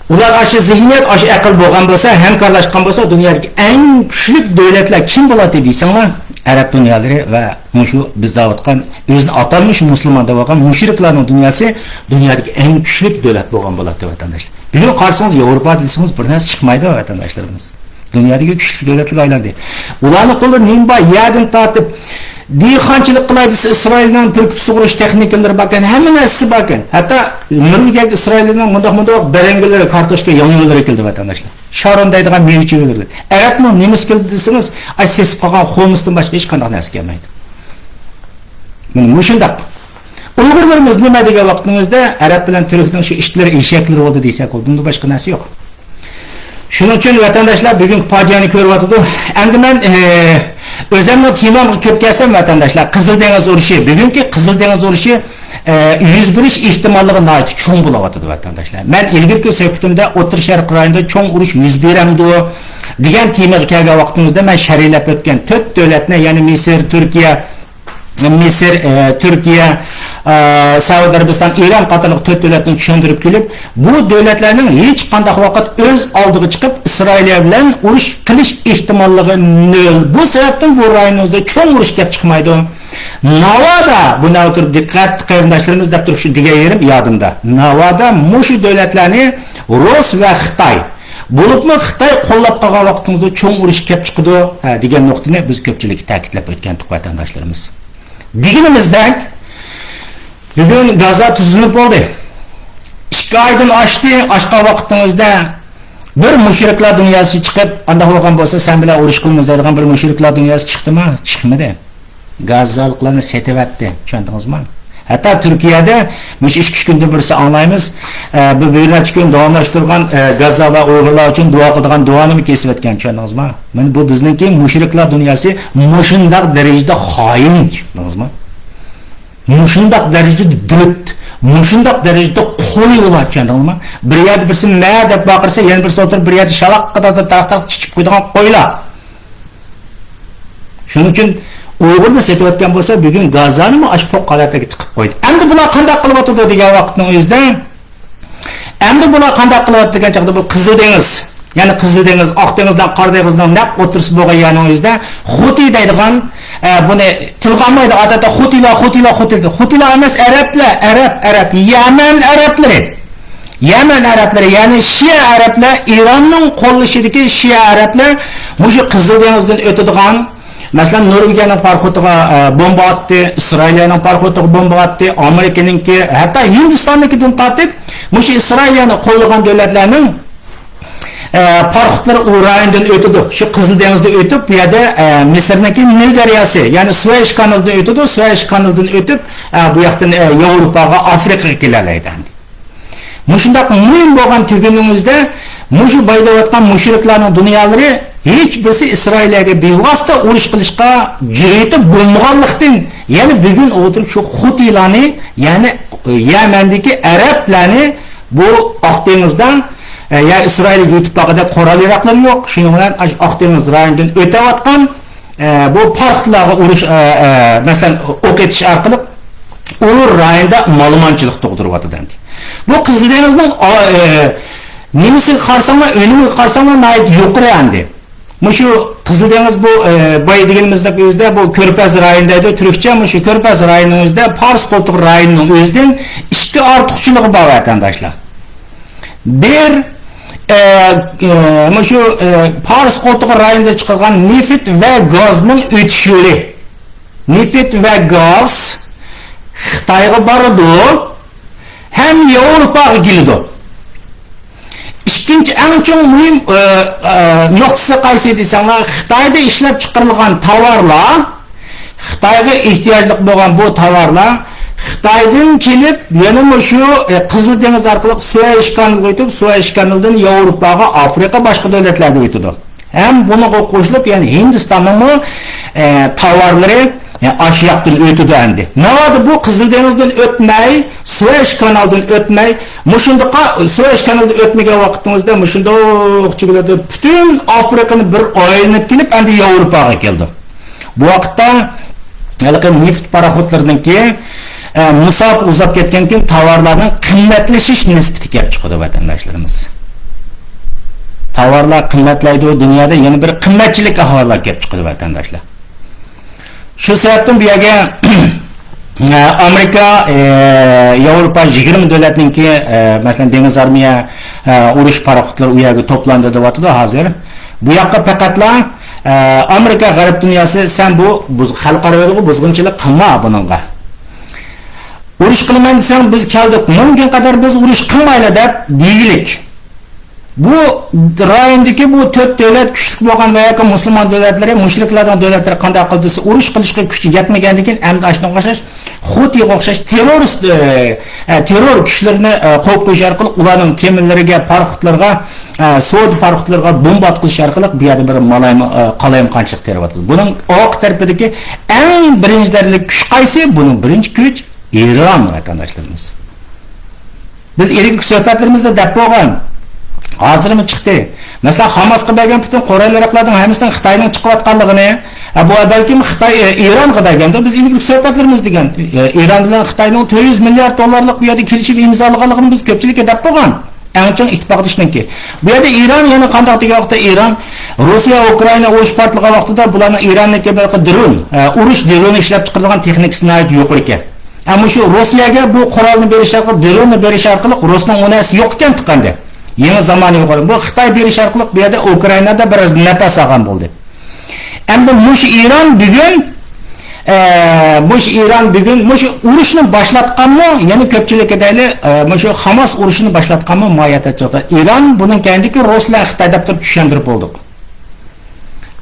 Ular aşı zihniyet, aşı akıl bo'lgan bo'lsa, hamkorlashgan bo'lsa, dunyodagi eng kuchli davlatlar kim bo'ladi deysanlar? Arab dunyoları ve mushu biz davatgan o'zini atalmış Müslüman bo'lgan mushriklarning dunyosi dunyodagi eng kuchli davlat bo'lgan bo'ladi vatandoshlar. Buni qarsangiz Yevropa desangiz bir narsa chiqmaydi vatandoshlarimiz. Dunyodagi kuchli davlatlarga aylandi. Ularning qo'lida nima bor? Yerdan tortib dehqonchilik qilaydi, Isroildan purkib sug'urish texnikalari bakkan, hamma narsasi bakkan. Hatto Norvegiyaga Isroildan mundaq barangilari, kartoshka yong'ilari keldi vatandoshlar. Sharon deydigan mevchilar. Arabning nemis keldi desangiz, siz qolgan xo'misdan boshqa hech qanday narsa kelmaydi. Mana shunday. Uyg'urlarimiz nima degan vaqtimizda Arab bilan Turkning shu ishlar eshaklar bo'ldi desak, bunda boshqa narsa yo'q. Shuning uchun vatandoshlar bugun fojiani ko'ryapti. Endi men o'zimni temamga ko'p kelsam vatandoshlar, Qizil dengiz urushi, bugungi Qizil dengiz urushi yuz berish ehtimolligi nihoyat cho'ng bo'lyapti vatandoshlar. Men ilgirki suhbatimda O'rta Sharq rayonida cho'ng urush yuz beramdi degan temaga kelgan vaqtimizda men sharhlab o'tgan 4 davlatni, ya'ni Misr, Türkiye, Saudiya Arabiston, İran qatorliq 4 davlatni tushuntirib kelib, bu davlatlarning hech qanday vaqt o'z oldiga chiqib Isroiliya bilan urush qilish ehtimolligi nol. Bu sababdan bu rayonimizda cho'ng urush kelib chiqmaydi. Navoda buni o'tirib diqqat qarindoshlarimiz deb turib shu degan yerim yodimda. Navoda mushu davlatlarni Rus va Xitoy bo'libmi Xitoy qo'llab qolgan vaqtimizda cho'ng urush kelib chiqdi degan nuqtani biz ko'pchilik ta'kidlab o'tgandik vatandoshlarimiz. Diginimizden bugün Gaza tuzilib bo'ldi. 2 oydan oshgan vaqtimizda bir mushriklar dunyosi chiqib, anda bo'lgan bo'lsa, sen bilan urush qilamiz degan bir mushriklar dunyosi chiqdimi? Chiqmadi. Gazaliklarni setavatdi, tushundingizmi? Hatta Türkiye'de mush 2 kundan birisi anglaymiz, bu birnecha kun davomlashtirgan Gaza va Uyg'urlar uchun duo qilgan duoni kesib o'tgan, tushundingizmi? Mana bu bizningki mushriklar dunyosi mushundaq darajada xoin, tushundingizmi? Mushundaq darajada dut, Muşundaq darajada qo'yiladi, tushundingmi? Bir yerda birisi "ma" deb baqirsa, yana birisi o'tirib bir yerda shalaqqa taraq chichib qo'yadigan qo'ylar. Shuning uchun Uyg'urni setayotgan bo'lsa, bugun Gazani ash poq holatga chiqib qo'ydi. Endi bular qanday qilib o'tirdi degan vaqtning o'zida, endi bular qanday qilyapti degan chaqda bu Qizil dengiz, ya'ni Qizil dengiz, Oq dengizdan Qora dengizdan naq o'tirsa bo'lgan yerning o'zida Xuti deydigan buni tilg'amaydi odatda Xutilar emas, Arab, Yaman arablari, ya'ni Shia arablar, Ironning qo'llashidagi Shia arablar mushu Qizil dengizdan o'tadigan, masalan, Norvegiyaning parxotiga bomba atdi, Isroilning parxotiga bomba atdi, Amerikaninki, hatto Hindistonnikidan tortib, mushu Isroilni qo'llagan davlatlarning parxotlari u rayondan o'tadi. Shu Qizil dengizdan o'tib, bu yerda Misrniki Nil daryosi, ya'ni Suez kanalidan o'tadi, Suez kanalidan o'tib, bu yoqdan Yevropaga, Afrikaga keladi. Mushundaq muhim bo'lgan tugunimizda mushu baydavatgan mushriklarning dunyolari hech birisi Isroilga bevosita urush qilishga jur'ati bo'lmaganlikdan, ya'ni bugun o'tirib shu Xutilarni, ya'ni Yamandagi arablarni bu Oq dengizdan ya Isroilga yetib borganda qurol yaroqlar yo'q, shuning bilan Oq dengiz rayonidan o'tayotgan bu portlarga urush masalan o'q etish orqali u rayonda ma'lumotchilik tug'diryapti. Bu Qizil dengizning nemisiga qarasanglar, o'limiga qarasanglar nayt yuqori endi. Mushu Qizil dengiz bu boy deganimizdagi o'zida bu Ko'rpaz rayonida turkcha, mushu Ko'rpaz rayonining o'zida Fors qo'ltiq rayonining o'zidan ikki ortiqchiligi bor vatandoshlar. Bir mushu Fors qo'ltiq rayonida chiqargan neft va gazning o'tish yo'li. Neft va gaz Xitoyga boradi, hem Yevropaga keladi. İkinci en çok mühim noktası qaysi desanglar, Xitoyda ishlab chiqarilgan tovarlar, Xitoyga ehtiyojli bo'lgan bu tovarlar Xitoydan kelib, yana shu Qizil dengiz orqali Suez kanaliga o'tib, Suez kanalidan Yevropaga, Afrika, boshqa davlatlarga o'tadi. Hem buni qo'shilib, ya'ni Hindistonning tovarlari aşıyaqdan ötüdü endi. Navadı bu Qizil dengizdan ötmey, Suez kanalidan ötmey, mushundaqa Suez kanalidan ötmegen vaqtimizda mushundoqchilarda bütün Afrikani bir aylanib kelib, endi Yevropaga keldi. Bu vaqtda halqa neft paraxotlariniki musab uzab ketgan keyin tovarlarning qimmatlashish nisbati kelib chiqadi vatandoshlarimiz. Tovarlar qimmatlaydi, dunyoda yana bir qimmatchilik ahvollar kelib chiqadi vatandoshlar. Şu sebepten bir yerga Amerika, Yevropa 20 davlatninki masalan dengiz armiya urush paraxotlari u yerga to'plandi deyapti hozir. Bu yoqqa faqatla Amerika g'arb dunyosi sen bu xalqaro buzg'unchilik qilma buningga. Urush qilmayman desang biz keldik, mumkin qadar biz urush qilmaylik deb deylik. Bu rayondagi bu 4 davlat kuchli bo'lgan va yoki musulmon davlatlari, mushriklardan davlatlar qanday qildisi urush qilishga kuchi yetmagandan keyin endi ashunga o'xshash Xutiga o'xshash terrorist terror kuchlarini qo'yib qo'yish orqali ularning kemilariga, parxotlarga, Saudi parxotlarga bomba atqish orqali bu yerda bir qalayim qanchalik teryapti. Buning oq tarafidagi eng birinchi darajali kuch qaysi? Buning birinchi kuch Eron vatandoshlarimiz. Biz ilk suhbatlarimizda deb bo'lgan hozirmi chiqdi. Masalan, Hamasga bergan butun qurollarning hammasidan Xitoyning chiqayotganligini, bu balkim Xitoy Eronga berganda biz ilk suhbatlarimiz degan. Eron bilan Xitoyning 400 milliard dollarlik bu yerda kelishib imzolaganligini biz ko'pchilikka deb bo'lgan. Eng chong ittifoqdoshniki. Bu yerda Eron yana qanday degan vaqtda Eron Rossiya Ukraina urush portlagan vaqtida bularning Ironniki bir dron, urush droni ishlab chiqarilgan texnikasini yuqori ekan. Ammo shu Rossiyaga bu qurolni berish orqali, dronni berish orqali Rossiyaning onasi yo'q ekan chiqqanda. Yeni zamanı yuqori. Bu Xitoy berish orqali bu yerda Ukrainada biroz nafas olgan bo'ldi. Endi mush Eron bugun mush urushni boshlatganmi? Ya'ni ko'pchilikka deyli, mush Hamas urushini boshlatganmi? Moyata chiqdi. Eron buning kendiki Rossiya Xitoy deb tushuntirib bo'ldik.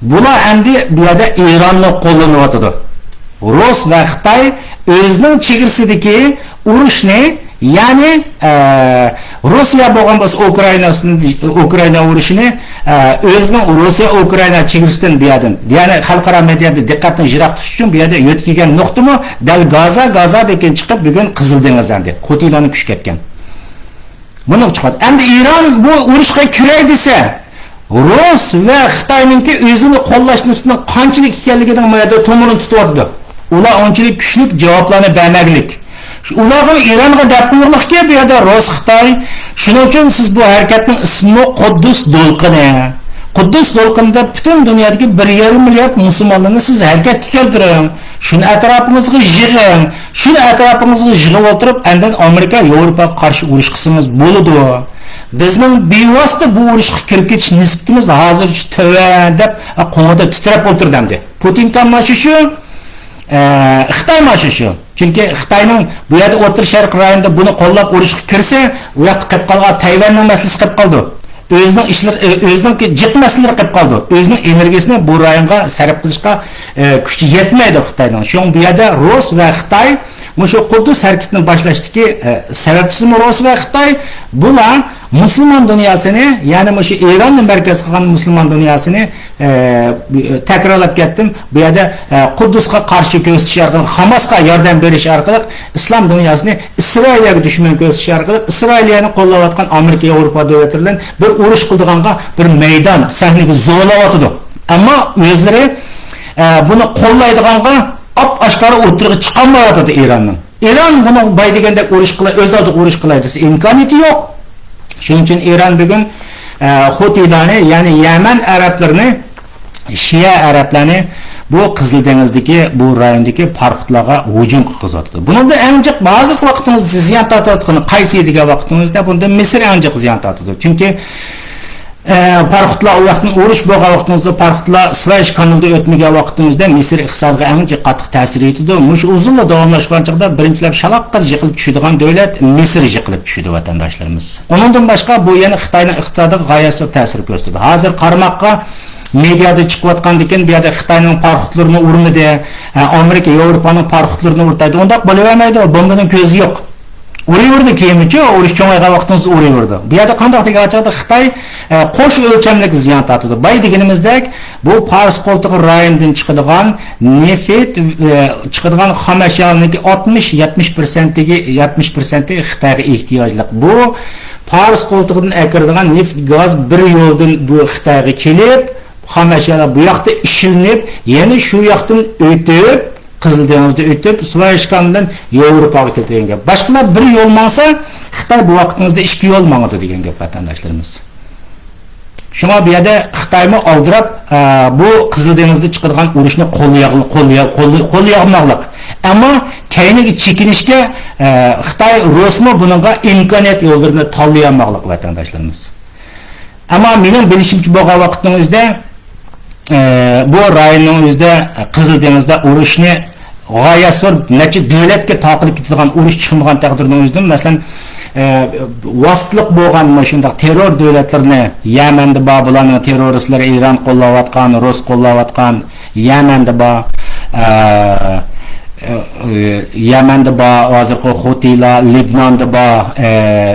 Bular endi bu yerda Eronni qo'llanyapti. Rus va Xitoy o'zining chegarasidagi urushni, Ya'ni Rossiya bo'lgan bo'lsa Ukraina urushini o'zining Rossiya Ukraina chegarasidan bu yerdan, ya'ni xalqaro mediada diqqatni yiroq tutish uchun bu yerda yo'tkigan nuqtami dal Gaza degan chiqib bugun Qizil dengizdan deb Xutinlarni kuch ketgan. Buni chiqadi. Endi Iran bu urushga kiray desa, Rus va Xitoyninki o'zini qo'llashning qanchalik ekanligidan mayda to'mirini tutyapti. Ular onchilik kuchli javoblarni bermaglik. Ularga Ironga deb qo'ymoqki, bu yerda Rus Xitoy, shuning uchun siz bu harakatning ismi Quddus to'lqini. Quddus to'lqinida butun dunyodagi 1,5 milliard musulmonlarni siz harakatga keltiring. Shuni atrofingizga yig'ing. Shuni atrofingizga yig'ib o'tirib, andan Amerika, Yevropaga qarshi urush qilsangiz bo'ladi. Bizning bevosita bu urushga kirib ketish nisbatimiz hozircha tova deb qo'ng'ida titrab o'tirdi. Putin tamashi shu, Xitoy mashi shu. Chunki Xitoyning bu yerda O'rta Sharq rayonida buni qo'llab urushga kirsa, u yoqda qilib qolgan Tayvanning masalasi qilib qoldi. O'zining ishlar, o'zining jiq masalalari qilib qoldi. O'zining energiyasini bu rayonga sarf qilishga kuchi yetmaydi Xitoyning. Shu bu yerda Rus va Xitoy mushu Quddus harakatini boshlashdiki, sababchisi Rus va Xitoy bular musulmon dunyosini, ya'ni mushu Ironni markaz qilgan musulmon dunyosini takrorlab ketdim. Bu yerda Quddusga qarshi ko'rsatish orqali, Hamasga yordam berish orqali islom dunyosini Isroilga dushman ko'rsatish orqali Isroilni qo'llayotgan Amerika, Yevropa davlatlaridan bir urush qildiganga bir maydon sahnaga zo'rlayotdi. Ammo o'zlari buni qo'llaydiganga oshkora o'tirg'i chiqolmayotdi Ironning. Iron buni bay degandek urush qilay, o'z oldiga urush qilay desa imkoniyati yo'q. Shuning uchun Iron bugun Hutilarni, ya'ni Yaman arablarini, Shia arablarni bu Qizil dengizdagi, bu rayondagi parxutlarga hujum qilib Buningda anjiq ba'zi vaqtimizda ziyon tortayotgani qaysi degan vaqtimizda bunda Misr anjiq ziyon tortadi. Chunki parxutlar u vaqtda urush bo'lgan vaqtimizda parxutlar Suvays kanalida o'tmagan vaqtimizda Misr iqtisodiga ancha qattiq ta'sir etdi. Mush uzun davomlashgan chaqda birinchilab shaloqqa yiqilib tushadigan davlat Misr yiqilib tushdi vatandoshlarimiz. Undan boshqa bu yana Xitoyning iqtisodiga g'oyatda ta'sir ko'rsatdi. Hozir qarmoqqa mediada chiqayotgandikan bu yerda Xitoyning parxutlarini urmadi, Amerika, Yevropaning parxutlarini urtadi. Unda bo'lavermaydi, bombaning ko'zi yo'q. Uraverdi keyinchi urush cho'ng'aygan vaqtimizda uraverdi. Bu yerda qanday deganchada Xitoy qo'sh o'lchamlik ziyon tortdi. Bay deganimizdek bu Fars qo'ltig'i rayonidan chiqadigan neft chiqadigan xom ashyoning 60-70% Xitoyga ehtiyojli. Bu Fars qo'ltig'idan akiradigan neft gaz bir yo'ldan bu Xitoyga kelib, xom ashyolar bu yoqda ishilinib, yana shu yoqdan o'tib Qizil dengizda o'tib, Suvays kanalidan Yevropaga ketadigan gap. Boshqalar bir yo'l mangsa, Xitoy bu vaqtimizda ikki yo'l mangadi degan gap vatandoshlarimiz. Shunga bu yerda Xitoyni oldirib, bu Qizil dengizda chiqadigan urushni qo'llayolmoqlik. Ammo keyingi chekinishga Xitoy Rusmi buningga imkoniyat yo'llarini tanlayolmoqlik vatandoshlarimiz. Ammo mening bilishimcha bo'lgan vaqtimizda bu rayonning o'zida Qizil dengizda urushni g'oyasor necha davlatga taqilib ketadigan urush chiqmagan taqdirda o'zida masalan vositliq bo'lgan shunday terror davlatlarni Yamanda bularning terroristlari Iron qo'llayotgan, Rus qo'llayotgan, Yamanda hozirgi Hutilar,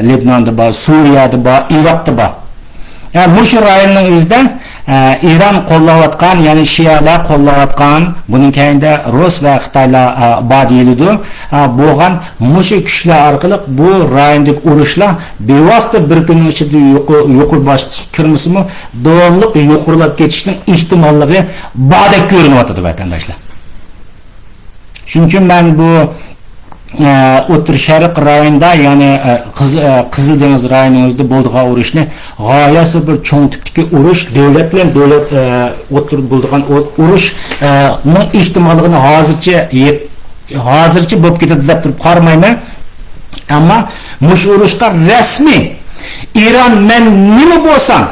Libnonda bor, Suriyada bor, Iroqda bor. Mushu rayonning o'zida Iron qo'llayotgan, ya'ni Shialar qo'llayotgan, buning keyinda Rus va Xitoylar bor deyiladi. Bo'lgan mushu kuchlar orqali bu rayondagi urushlar bevosita bir kunning ichida yuqori bosqichga kirmasimi, davomli yuqorilab ketishning ehtimolligi bordek ko'rinyapti vatandoshlar. Shuning uchun men bu O'rta Sharq rayonida, ya'ni Qizil dengiz rayonining o'zida bo'lgan urushni g'oyasi bir cho'ng tipdagi urush, davlat bilan davlat o'tirib bo'lgan urushning ehtimolligini hozircha bo'lib ketadi deb turib qaramayman. Ammo mush urushga rasmiy Iron men nima bo'lsam,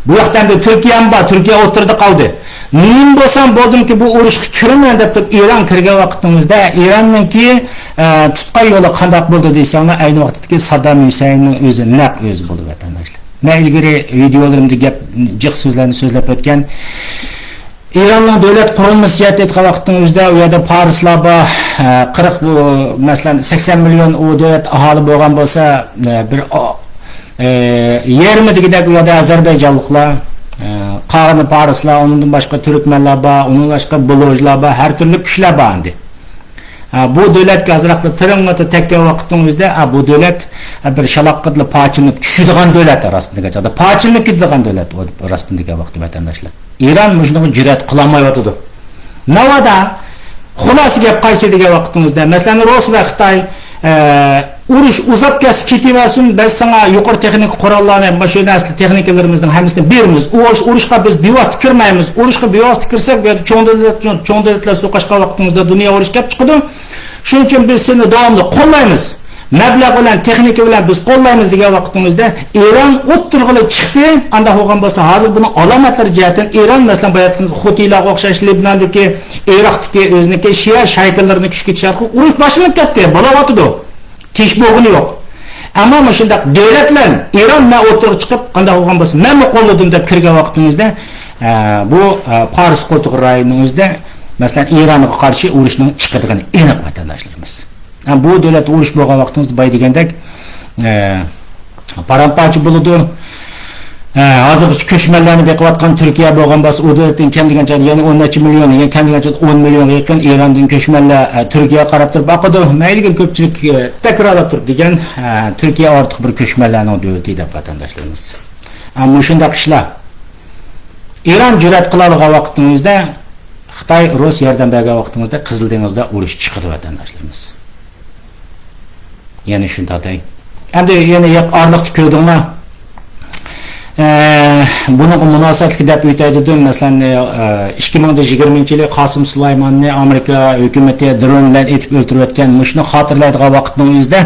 bu yoqdan Turkiya bor, Turkiya o'tirdi qoldi. Nim bo'lsam bo'ldimki bu urushga kiraman deb turib Iron kirgan vaqtimizda Ironningki tutqan yo'li qanday bo'ldi deysanglar, ayni vaqtdagi Saddam Husaynning o'zi naq o'zi bo'ldi vatandoshlar. Men ilgari videolarimda gap jiq so'zlarni so'zlab o'tgan İran'ın devlet kurulması cihet etken vaktimizde o yerda Parislar var, 40 mesela 80 milyon o devlet ahali bolgan bolsa bir 20 digidek o yerda Azerbaycanlıklar, Qağını Parislar, onundan başka Türkmenler var, onun başka Bulujlar var, her türlü kişiler var indi. Bu devlet azraqlı tırınmıtı tekke vakitimizde bu devlet bir şalaqqıtlı paçınlık düşüdüğün devlet arasındaki çadı. Paçınlık gidiğin devlet arasındaki vakti vatandaşlar. İran müşnüğü cüret kılamayotdu. Navada xulası gap qaysidiga vakitimizde mesela Rus ve Xitay uruş uzap ketiversin, biz sana yuqori texnik qurollarni, başka näsli texnikalarimizning hammasini beramiz. Urushga biz bevosita kirmaymiz. Urushga bevosita kirsak, bu cho'ng davlatlar so'qashga vaqtimizda dunyo urush kelib chiqadi. Shuning uchun biz seni davomli qo'llaymiz. Mablag' bilan, texnika bilan biz qo'llaymiz degan vaqtimizda Eron o'ttirg'ili chiqdi. Anda bo'lgan bo'lsa, hozir buni alomatlari jihatdan Eron masalan bayatimiz Hutiylarga o'xshash Libnondagi, Iroqdagi o'ziniki Shia shaytanlarini kuchga chiqarib urush boshlanib ketdi. Bo'layotdi. Tish bo'g'ini yo'q. Ammo mana shunday davlatlar Eron ma o'tirib chiqib, anda bo'lgan bo'lsa, men qo'lladim deb kirgan vaqtimizda bu Paris qo'ltiq rayonining o'zida masalan Eronga qarshi urushning chiqadigan aniq vatandoshlarimiz. Bu devlet urush bo'lgan vaqtimizda bay degandek paramparcha bo'ladi. Hozir ko'chmanlarni beqiyotgan Turkiya bo'lgan bo'lsa, u davlatdan kam degancha yana 10 milyon, yana kam degancha 10 millionga yaqin Erondan ko'chmanlar Turkiyaga qarab turib boqadi. Mayliga ko'pchilik takrorlab turib degan Turkiya ortiq bir ko'chmanlarning davlati deb vatandoshlarimiz. Ammo shunday qishlar Eron jur'at qiladigan vaqtimizda Xitoy Rus yordam bergan vaqtimizda Qizil dengizda urush chiqadi vatandoshlarimiz. Yani shunday. Endi yana orliqni ko'rdinglar. Bunun munosabatli deb aytaydim. Masalan 2020-yil Qosim Sulaymonni Amerika hukumati dron bilan etib o'ltirayotgan mushni xotirlaydigan vaqtning o'zida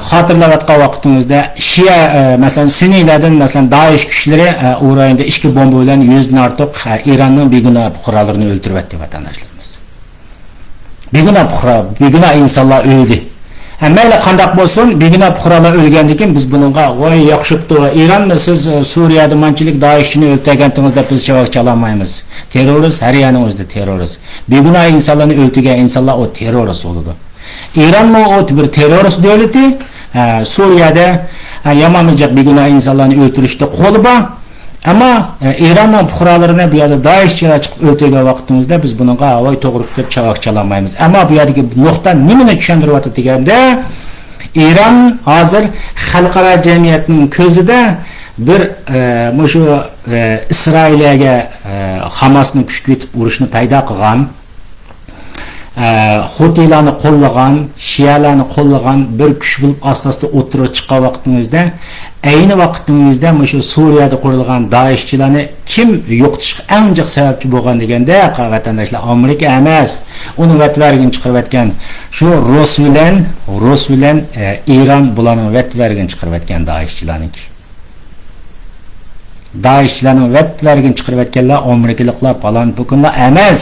xotirlayotgan vaqtimizda Shia masalan Sunniylardan masalan Daesh kuchlari u rayonda 2 bomba bilan 100 dan ortiq Eronning begunoh fuqarolarini o'ltiryapti vatandoshlarimiz. Begunoh insonlar o'ldi. Mayli qandaq bo'lsin, begunoh fuqarolar o'lgandan keyin biz buningga voy yaxshibdi. Eronmi siz Suriyada manchilik Daeshni o'ltirganingizda biz javob chalolmaymiz. Terrorist har yana o'zida terrorist. Begunoh insonlarni o'ltirgan insonlar o terrorist bo'ladi. Eronmi o bir terrorist davlati, Suriyada yamanijat begunoh insonlarni o'ltirishda qo'li bor. Ama Eronning fuqarolarini bu yerda Daeshchilar chiqib o'ltirgan vaqtimizda biz buningga voy to'g'ri deb javob chalolmaymiz. Ammo bu yerdagi nuqta nimani tushuntiryapti deganda, Eron hozir xalqaro jamiyatning ko'zida bir shu Isroiliyaga Hamasni kuchga yetib urushni paydo qilgan, Hutiylarni qo'llagan, Shiyalarni qo'llagan bir kuch bo'lib asosda o'tirib chiqqan vaqtimizda, ayni vaqtimizda shu Suriyada qurilgan Daeshchilarni kim yo'qotishga eng jiq sababchi bo'lgan deganda, vatandoshlar Amerika emas, uni vatvargin chiqarayotgan shu Rus bilan Eron bularni vatvargin chiqarayotgan Daeshchilarniki. Daeshchilarni vatvargin chiqarayotganlar Amerikaliklar falan bukunlar emas.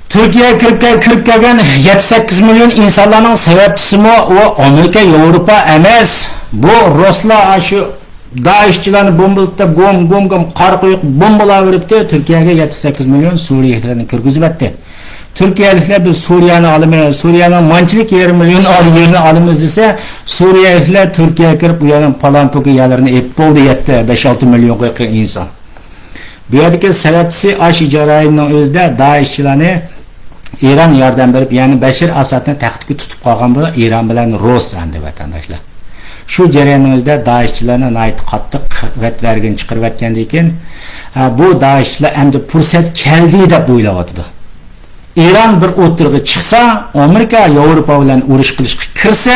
Türkiye kirib kelgan 7-8 milyon insonlarning sababchisimi o Amerika, Yevropa emas. Bu Ruslar shu Daeshchilarni bombalab gom qor qo'yib bombalar beribdi. Turkiyaga 7-8 milyon Suriyaliklarni kirgizibdi. Turkiyaliklar biz Suriyani olamiz, Suriyaning manchilik 1 milyon yerini olamiz desa, Suriyaliklar Turkiyaga kirib u yerdan palanpo'ga yerlarini ep bo'ldi 5-6 milyonga yaqin inson. Bu yerdagi sababchisi ash ijaraning o'zida Daeshchilarni Eron yordam berib, ya'ni Bashir Asadni taxtga tutib qolgan bu Eron bilan Rus andi vatandoshlar. Shu jarayonimizda Daeshchilarni nayt qattiq vatvargin chiqarayotgandan keyin bu Daeshchilar endi fursat keldi deb o'ylayotdi. Eron bir o'tirg'i chiqsa, Amerika, Yevropa bilan urush qilishga kirsa,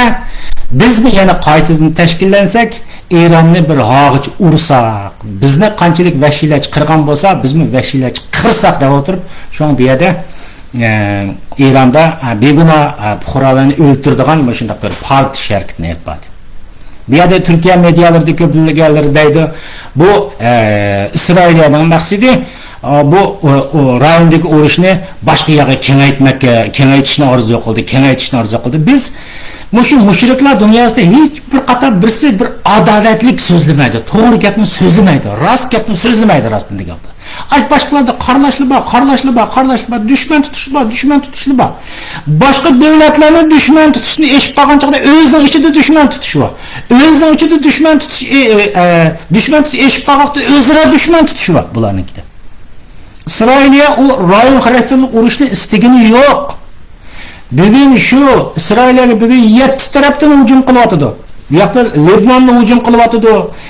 bizmi yana qaytadan tashkillansak, Eronni bir hog'ich ursak, bizni qanchalik vahshiylarcha qirgan bo'lsa, bizmi vahshiylarcha qirsak deb o'tirib, shu bu yerda Eronda begunoh fuqarolarni o'ltiradigan shunday bir partiya harakatini yapadi. Bu yerda Turkiya medialarida ko'pilganlar deydi, bu Isroiliyaning maqsadi bu rayondagi urushni boshqa yerga kengaytishni orzu qildi. Biz shu mushriklar dunyosida hech bir qator birsi bir adolatlik so'zlamaydi, to'g'ri gapni so'zlamaydi, rost gapni so'zlamaydi rostini gapda. Başkalarda karlaşlı bak, düşman tutuşlu bak. Başka devletlerin düşman tutuşunu eşit kalgan çağda özünün içinde düşman tutuşu var. Özünün içinde düşman tutuş eşit kalganda özüne düşman tutuşu var bularınki de. İsrail'e o rayon karakterli uruşunu istegini yok. Bugün şu İsrail'e bugün 7 taraftan hücum kılıvatıdı. Yakta Lebanon'da hücum kılıvatıdı.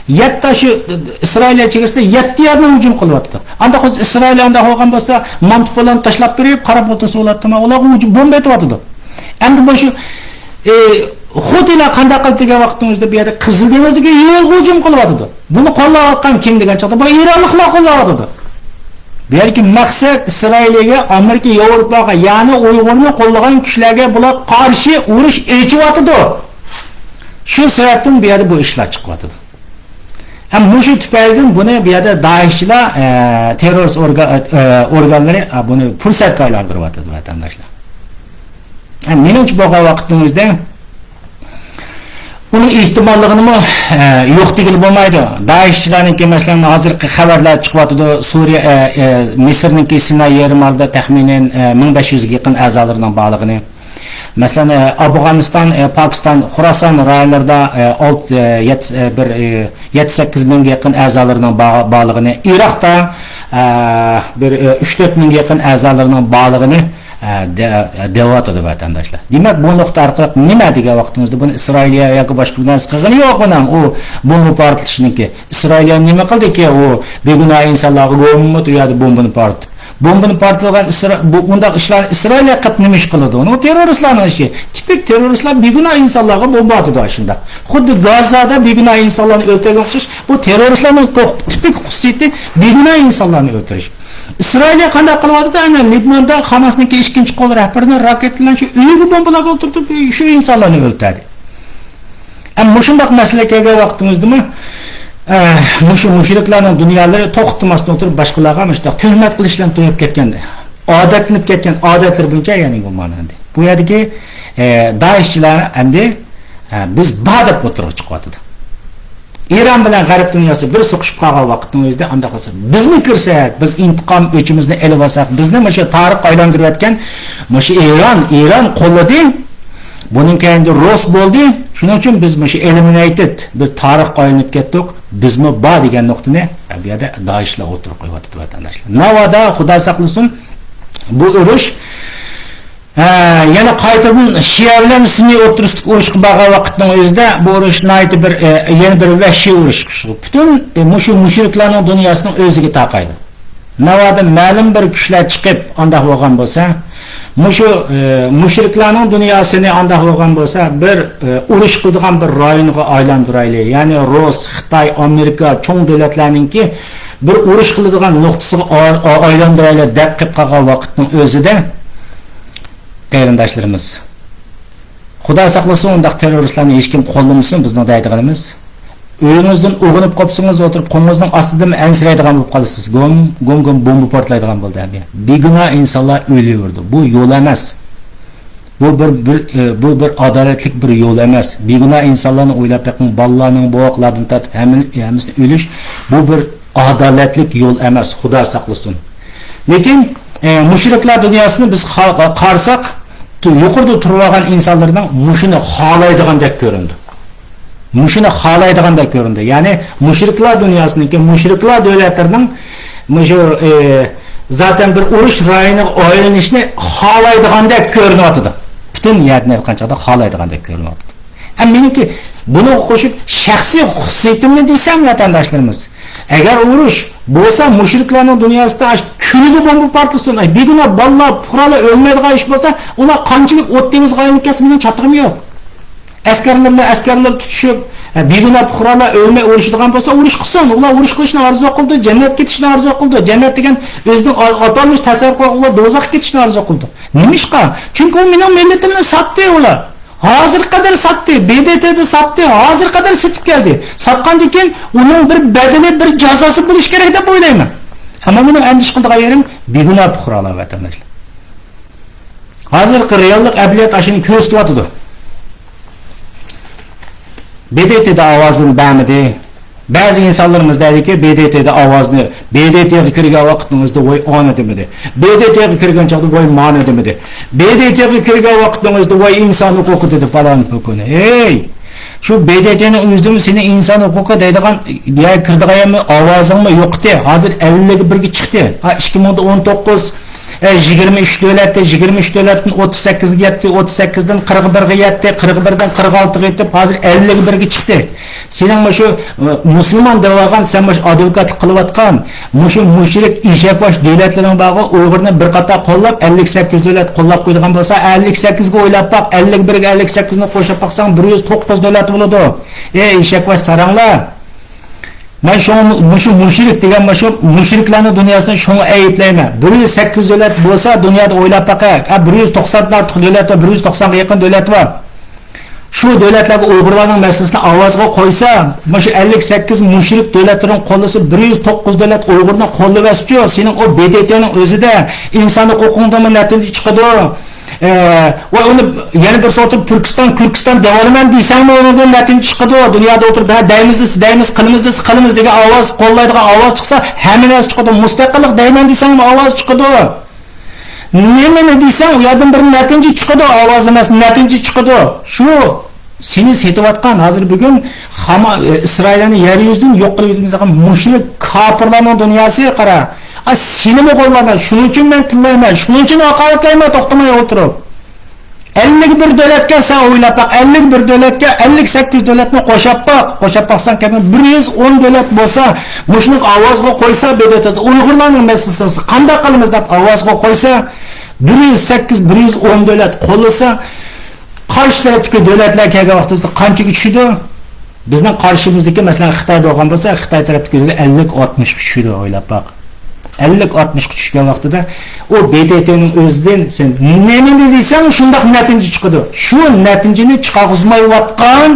7 taşı İsrail'e çekirsinde 7 yerden hücum kılıvatıdı. Anda kız İsrail'e anda hoğan basa mantıp olan taşlap verip karab oltası olattı ama olar hücum bomba etıvatıdı. Hem de başı Huti'yle kanda kıltıga vaxtımızda bir yerde Kızıl Deniz'deki yol hücum kılıvatıdı. Bunu kollavatkan kim degen çağda? Bu İranlıklar kollavatıdı. Belki maksat İsrail'e, Amerika, Avrupa'ya yani Uygur'unu kollagan kişilerge bula karşı uruş ekivatıdı. Şu sebepten bir yerde bu işler çıkmadıdı. Hem bu şu tüpelden bunu bir yerde DAEŞ'la terörist organları bunu fırsat kaylandırmadıdı vatandaşlar. Hem benim için bu vaktimizde bunun ihtimallığını mı yok değil olmaydı. DAEŞ'çilerin mesela hazır haberler çıkmadıdı. Suriye, Mısır'ın Sinay yerim aldı tahminen 1500 yakın azalarından bağlılığını. Mesela Afganistan, Pakistan, Khurasan rayonlarda 7-8 bin yakın azalarından bağlılığını. Irak'ta bir 3-4 bin yakın azalarından bağlılığını devat ediyor vatandaşlar. Demek bu nokta arkalık nima degan vaqtimizda bunu İsrail'e yoki boshqa bir narsa qilgani yo'q uning u bomba portlashniki. İsrail'e nima qildiki u begunoh insonlarga bomba tuyadi bombani portlatib. Bombani portlagan bu undaq ishlar İsrail'e qilib nima ish qiladi? Uni terroristlarning ishi. Tipik terroristlar begunoh insonlarga bomba otadi shunda. Xuddi Gazada begunoh insonlarni o'ldirgan o'xshash bu terroristlarning tipik xususiyati begunoh insonlarni o'ldirish. İsrail'e qanday qilyapti? Aynan Libanonda Hamasning ikkinchi qo'l rahbarini raketlar shu uyiga bombalab o'ldirib, shu insonlarni o'ldirdi. Ammo shunday masalaga vaqtimizdami? Mushu mushriklarning dunyolari to'xtamasdan o'tirib boshqalarga mana tuhmat qilishlarni to'yib ketgan. Odatlanib ketgan odatlar bo'yicha ya'ni bu ma'noda. Bu yerdagi DAEŞ'chilar endi biz badab o'tirib chiqyapti. İran bilan G'arb dunyosi bir so'qishib qolgan vaqtning o'zida anda qilsa bizni ko'rsak, biz intiqom o'chimizni elib olsak, bizni mana shu tarix aylantirayotgan mana shu Iran qo'lladi. Buning keyingi Rus bo'ldi. Shuning uchun biz mana shu eliminated bir tarix qo'yilib ketdik. Bizmi bor degan nuqtani bu yerda DAEŞ'lar o'tirib qo'yapti vatandoshlar. Navoda Xudo saqlasin bu urush yana qaytadan Shia bilan Sunniy o'tirislik urush qilgan vaqtning o'zida bu urush nayt bir yana bir vahshiy urush. Butun mushu mushriklarning dunyosining o'ziga taqaydi. Navoda ma'lum bir kuchlar chiqib undaq bo'lgan bo'lsa, mushu mushriklarning dunyosini undaq bo'lgan bo'lsa, bir urush qilgan bir rayonga aylantiraylik. Ya'ni Rus, Xitoy, Amerika cho'ng davlatlarningki bir urush qiladigan nuqtasiga aylantiraylik deb qilib qolgan vaqtning o'zida qarindoshlarimiz Xudo saqlasin undaq terroristlarni hech kim qo'llamasin bizning deydiganimiz. Uyingizdan o'g'inib qopsangiz o'tirib qo'ngizning ostidan ansiraydigan bo'lib qolasiz. Gom bomba portlaydigan bo'ldi. Begunoh insonlar o'laverdi. Bu yo'l emas. Bu bir adolatlik bir yo'l emas. Begunoh insonlarni o'ylab taqin bolalarning bovoqlardan tatib hammasini o'lish bu bir adolatlik yo'l emas. Xudo saqlasin. Lekin mushriklar dunyosini biz qarsak yuqorida turgan insonlarning mushuni xohlaydigandek ko'rindi. Mushuni xohlaydigandek ko'rindi. Ya'ni mushriklar dunyosiniki mushriklar davlatlarining mushu zaten bir urush rayoniga aylanishni xohlaydigandek ko'rinyapti. Butun yerni qanchada xohlaydigandek ko'rinyapti. Meniki buni qo'shib shaxsiy xususiyatimni desam vatandoshlarimiz, agar urush bo'lsa mushriklarning dunyosida kuniga bomba portlasin, begunoh bolalar, fuqarolar o'lmaydigan ish bo'lsa, ular qanchalik o'tdingiz g'ayni kasbining chatig'im yo'q. Askarlar tutishib, begunoh fuqarolar o'lmay o'lishadigan bo'lsa, urush qilsin. Ular urush qilishni orzu qildi, jannatga ketishni orzu qildi. Jannat degan o'zining atalmish tasavvur qilib, ular do'zaxga ketishni orzu qildi. Nima ishqa? Chunki u mening millatimni sotdi ular. Hozir qadar sotdi, BDT'da sotdi, hozir qadar sotib keldi. Sotgandan keyin uning bir bedeli, bir jazosi bo'lish kerak deb o'ylayman. Ammo meni andish qildigan yerim begunoh fuqarolar vatandoshlar. Hozirgi reallik abliyat ashini ko'rsatyapti. BDT'da ovozini bermadi, Ba'zi insonlarimiz deydiki, BDT'de ovozni, BDT'ga kirgan vaqtingizda voy ona demadi. BDT'ga kirgan chaqda voy mana demadi. BDT'ga kirgan vaqtingizda voy inson huquqi dedi falan hukuni. Ey! Şu BDT'nin o'zida seni inson huquqi deydigan ya kirdiganmi ovozingmi yo'qdi. Hozir 51 ga chiqdi. Ha 2019 23 davlatda 23 davlatdan 38 ga yetdi, 38 dan 41 ga yetdi, 41 dan 46 ga yetib, hozir 51 ga chiqdi. Sening shu musulmon devagan, sen shu advokatlik qilayotgan, shu mushrik eshakbosh davlatlarning bag'i Uyg'urni bir qator qo'llab 58 davlat qo'llab qo'ygan bo'lsa, 58 ga o'ylab baq, 51 ga 58 ni qo'shib baqsang 109 davlat bo'ladi. Ey eshakbosh saranglar. Ben şu müşrik degan şu müşriklarning dunyosida şunu ayıplayman. 108 davlat bo'lsa, dunyoda o'ylab baqaq. 190 ortiq davlat va 190 ga yaqin davlat bor. Şu davlatlarga Uyg'urlarning masalasini ovozga qo'ysa, shu 58 müşrik davlatlarning qo'llasa 109 davlat Uyg'urni qo'llaschi, sening o BDT'ning o'zida inson huquqingda natija chiqadi. Ve onu yani bir so'rib Türkistan devolaman deysangmi, undan natija chiqadi. Dunyoda o'tirib deymiz, qilamiz degan ovoz qo'llaydigan ovoz chiqsa, hamma narsa chiqadi. Mustaqillik deyman deysangmi, ovoz chiqadi. Nimani deysang, u yerdan bir natija chiqadi, ovoz emas, natija chiqadi. Shu seni setayotgan hozir bugun Isroilni yer yuzidan yo'q qilib yurgan mushrik kofirlarning dunyosi qara. Seni mi qo'llaman? Shuning uchun men tillayman, shuning uchun haqoratlayman, to'xtamay o'tirib. 51 davlatga sen o'ylab baq, 51 davlatga 58 davlatni qo'shib baqsan keyin 110 davlat bo'lsa, mushuni ovozga qo'ysa, BDT'da Uyg'urlarning masalasi qanday qilamiz deb ovozga qo'ysa, 108 110 davlat qo'llasa, qarshi tarafdagi davlatlar kelgan vaqtida qanchaga tushidi? Bizning qarshimizdagi masalan Xitoy bo'lgan bo'lsa, Xitoy tarafdagiga 50-60 tushidi, o'ylab baq. 50-60 tushgan vaqtida o BDT'ning o'zidan sen nima deysan, shunday natija chiqadi. Shu natijani chiqarg'izmayotgan,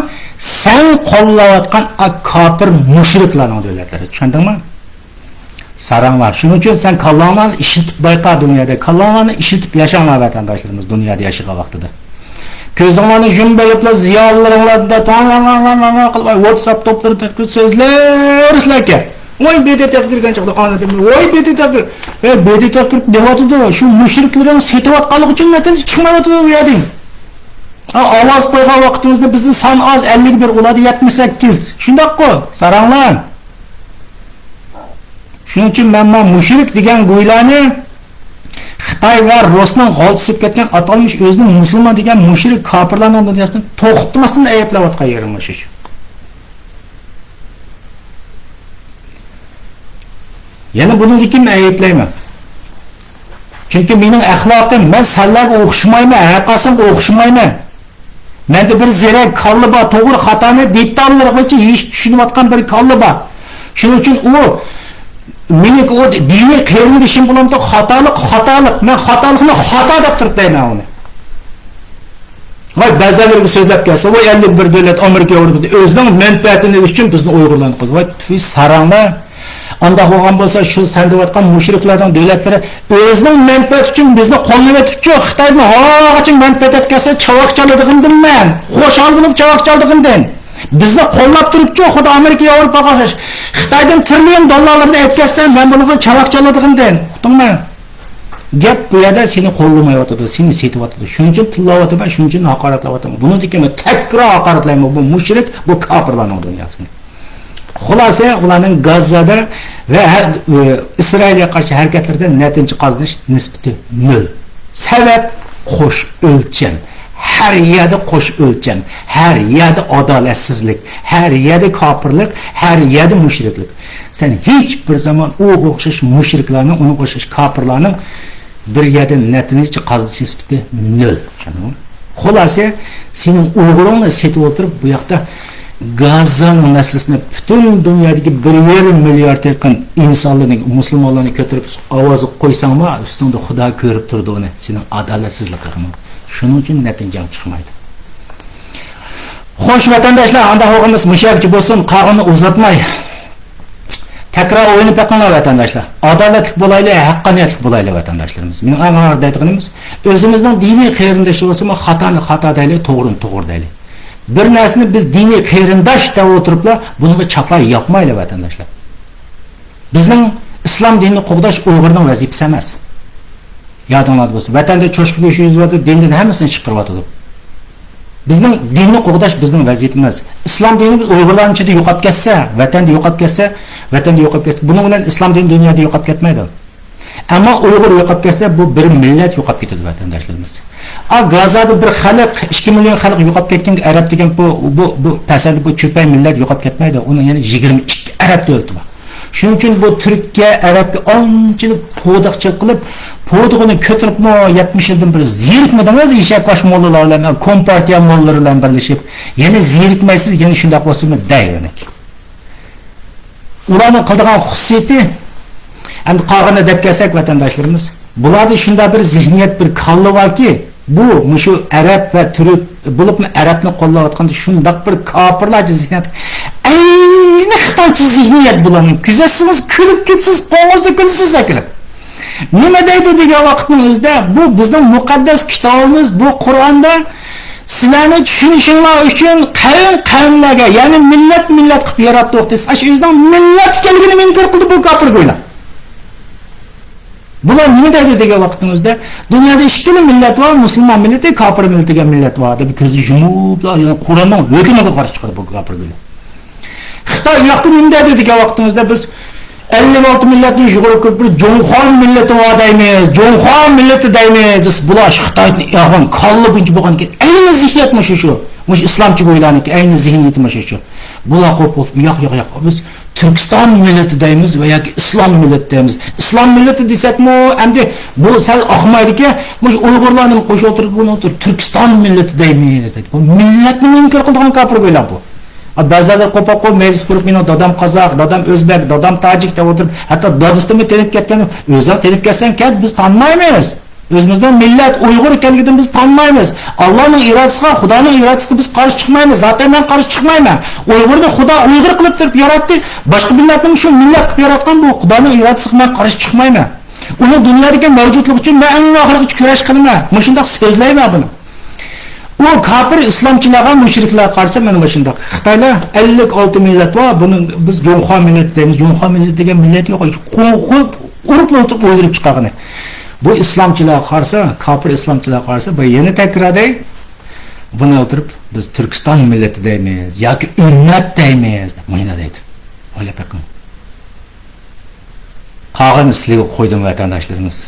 sen qo'llayotgan kofir mushriklarning davlatlari, tushundingmi? Saranglar. Shuning uchun sen kallanglarni ishitib bayqa dunyoda, kallanglarni ishitib yashanglar vatandoshlarimiz dunyoda yashagan vaqtida. Ko'zinglarni yumbayiblar ziyolilaringlarda qilib WhatsApp to'plarida so'zlar ishlaka. Oy BDT'ga kirgan chaqda anladim. Oy BDT'ga kirib devatdi. Shu mushriklarni setayotganlik uchun natija chiqmayapti u yerding. Ovoz qo'ygan vaqtimizda bizni son oz 51 bo'ladi 78. Shundaq-ku, saranglar. Shuning uchun men mushrik degan go'ylarni Xitoy va Rusning g'oltisib ketgan atalmish o'zining musulmon degan mushrik kofirlarning dunyosini to'xtatmasdan ayblayotgan yerim shu. Yani bunu kim ayıplayman? Çünkü benim axloqim, men senlarga o'xshamayman, haqiqasimga o'xshamayman. Menda bir zirak kallı bor, to'g'ri xatoni detallargacha hech tushunayotgan bir kallı bor. Shuning uchun u meni o diniy qeyrindishim bilan xatolik, men xatolikni xato deb turib deyman uni. Voy ba'zilarga so'zlab kelsa, voy 51 davlat Amerika urdi, o'zining manfaatini uchun bizni Uyg'urlarni qo'ydi. Voy tufis saranglar. Anda bo'lgan bo'lsa, shu sandivatgan mushriklarning davlatlari o'zining manfaati uchun bizni qo'llab etibchi, Xitoyni haqichin manfaat etkazsa chavoq chaladigandim men. Xo'shal bo'lib chavoq chaldigandim. Bizni qo'llab turibchi, xudo Amerika, Yevropaga qarshi Xitoydan trillion dollarlarni etkazsam, men buni chavoq chaladigandim. Uqdingmi? Gap bu yerda seni qo'llamayotdi, seni setyapti. Shuning uchun tillayapman, shuning uchun haqoratlayapman. Buni dikimi takror haqoratlayman. Bu mushrik, bu kofirlarning dunyosi. Xulasa ularning Gazada ve İsrail'e karşı hareketlerden netince kazanış nispeti 0. Sebep qo'sh o'lcham. Her yerde qo'sh o'lcham, her yerde adaletsizlik, her yerde kafirlik, her yerde müşriklik. Sen hiçbir zaman o o'xshash mushriklarni, uni o'xshash kafirlarning bir yerde netince kazanış nispeti 0. Xulasa senin Uyg'uringni setib o'tirib bu yoqda Gaza'nın meselesine bütün dünyadaki 1,5 milyar yakın insanların, Müslümanlarını götürüp avazı koysan mı, üstünde Xudo görüp durdu onu, senin adaletsizlikini. Şunun için neticen çıkmaydı. Hoş vatandaşlar, anda hoğumuz müşakçı olsun, qağını uzatmay. Tekrar oyunu bakınlar vatandaşlar. Adaletlik bulaylı, hakkaniyetlik bulaylı vatandaşlarımız. Benim ağır dediğimiz, özümüzden dini xeyrindeşi olsun, hatanı hata deyli, doğrunu doğru deyli. bir narsani biz diniy qarindosh deb o'tiriblar, bunga chapa yapmayli vatandaşlar. Bizning islom dinini qo'g'dash Uyg'urning vazifasi emas. Yodinglarda bo'lsin. Vatanda cho'chqa go'shi yuzadi, dindan hammasini chiqaryotdi. Bizning dinni qo'g'dash bizning vazifamiz. Islom dinini biz Uyg'urlarning ichida yo'qotib ketsa, vatanda yo'qotib ketsa, buning bilan islom dini dunyoda yo'qotib ketmaydi. Ammo Uyg'ur yo'qotib ketsa, bu bir millat yo'qotib ketadi vatandoshlarimiz. Gazada bir xalq, 2 million xalq yo'qotib ketgan arab degan bu pasanda bu cho'pay millat yo'qotib ketmaydi. Uni yana 22 arab davlati bor. Shuning uchun bu Turkiya arabga onchilik po'diqcha qilib, po'dig'ini ko'tiribmi 70 yildan beri zerikmadingiz Ishaqosh mollalar bilan, Kompartiya mollari bilan birlashib, yana zerikmaysiz, yana shunday bo'lsa-mi deyvenik. Ularning qildigan xususiyati endi qolg'ini deb kelsak vatandoshlarimiz, bularda shunday bir zihniyat, bir kallı borki, bu shu arab va turk bo'libmi arabni qo'llayotganda shunday bir kofirlarcha zihniyat, ayni xitoycha zihniyat bularning kuzatsiz, kulib ketsiz, qog'ozda kulsiz akilib. Nima deydi degan vaqtning o'zida bu bizning muqaddas kitobimiz, bu Qur'onda sizlarni tushunishinglar uchun qavmlarga, ya'ni millat qilib yaratdi o'qtasiz. Shu yüzden millat ekanligini inkor qildi bu kofirlar. Bular nima deydi degan vaqtimizda dunyoda ikkala millat bor, musulmon millati, kofir millati degan millat bor deb ko'zni yumib, ya'ni Qur'onning hukmiga qarshi chiqadi bu kofirlar. Xitoy yoqda nima deydi degan vaqtimizda biz 56 millatning yug'urib ko'p bir Jonxon millati bor deymiz, Jonxon millati deymiz. Bular Xitoyning yog'on qalli buncha bo'lgan ki, ayni zihniyat shu. Mush islomchi o'ylaniki, ayni zihniyat shu. Bular qo'p yo'q. Biz Türkiston millati deymiz va yoki islom millati deymiz. Islom millati desakmi, endi bu sal oqmaydiki, mush Uyg'urlarning qo'shib o'tirib buni Türkiston millati deymiz. Bu millatni inkor qilgan kofir o'ylar bu. Ba'zilar qo'paq qo'y meclis qurib, meni dadam qozoq, dadam o'zbek, dadam tojik deb o'tirib, hatto dadistimni tenib ketgan, o'zing tenib ketsan, biz tanmaymiz. O'zimizdan millat Uyg'ur ekanligidan biz tanmaymiz. Allohning irodasiga, Xudoning irodasiga biz qarshi chiqmaymiz. Zaten men qarshi chiqmayman. Uyg'urni Xudo Uyg'ur qilib turib yaratdi. Boshqa millatni shu millat qilib yaratgan bu Xudoning irodasiga men qarshi chiqmayman. Uni dunyodagi mavjudlik uchun men eng oxirgi kurash qilaman. Men shunday so'zlayman buni. O kafir İslamçılarga, müşriklarga qarşı mana bu shunday. Xitoylar 56 millat bor. Buni biz Jonxon millati deymiz. Jonxon millati degan millat yo'q. Qo'rqib, urib o'ldirib chiqargan. Bu İslamçılarga qarşı, kafir İslamçılarga qarşı bu yana takrorday buni o'tirib biz Turkiston millati deymiz yoki ummat deymiz. Mana deydi. O'ylab bakın. Qolgan sizlarga qo'ydim vatandoshlarimiz.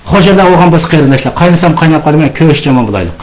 Hoşada olgan biz qarindoshlar, qaynasam qaynab qolmay ko'rish jamon bo'laylik.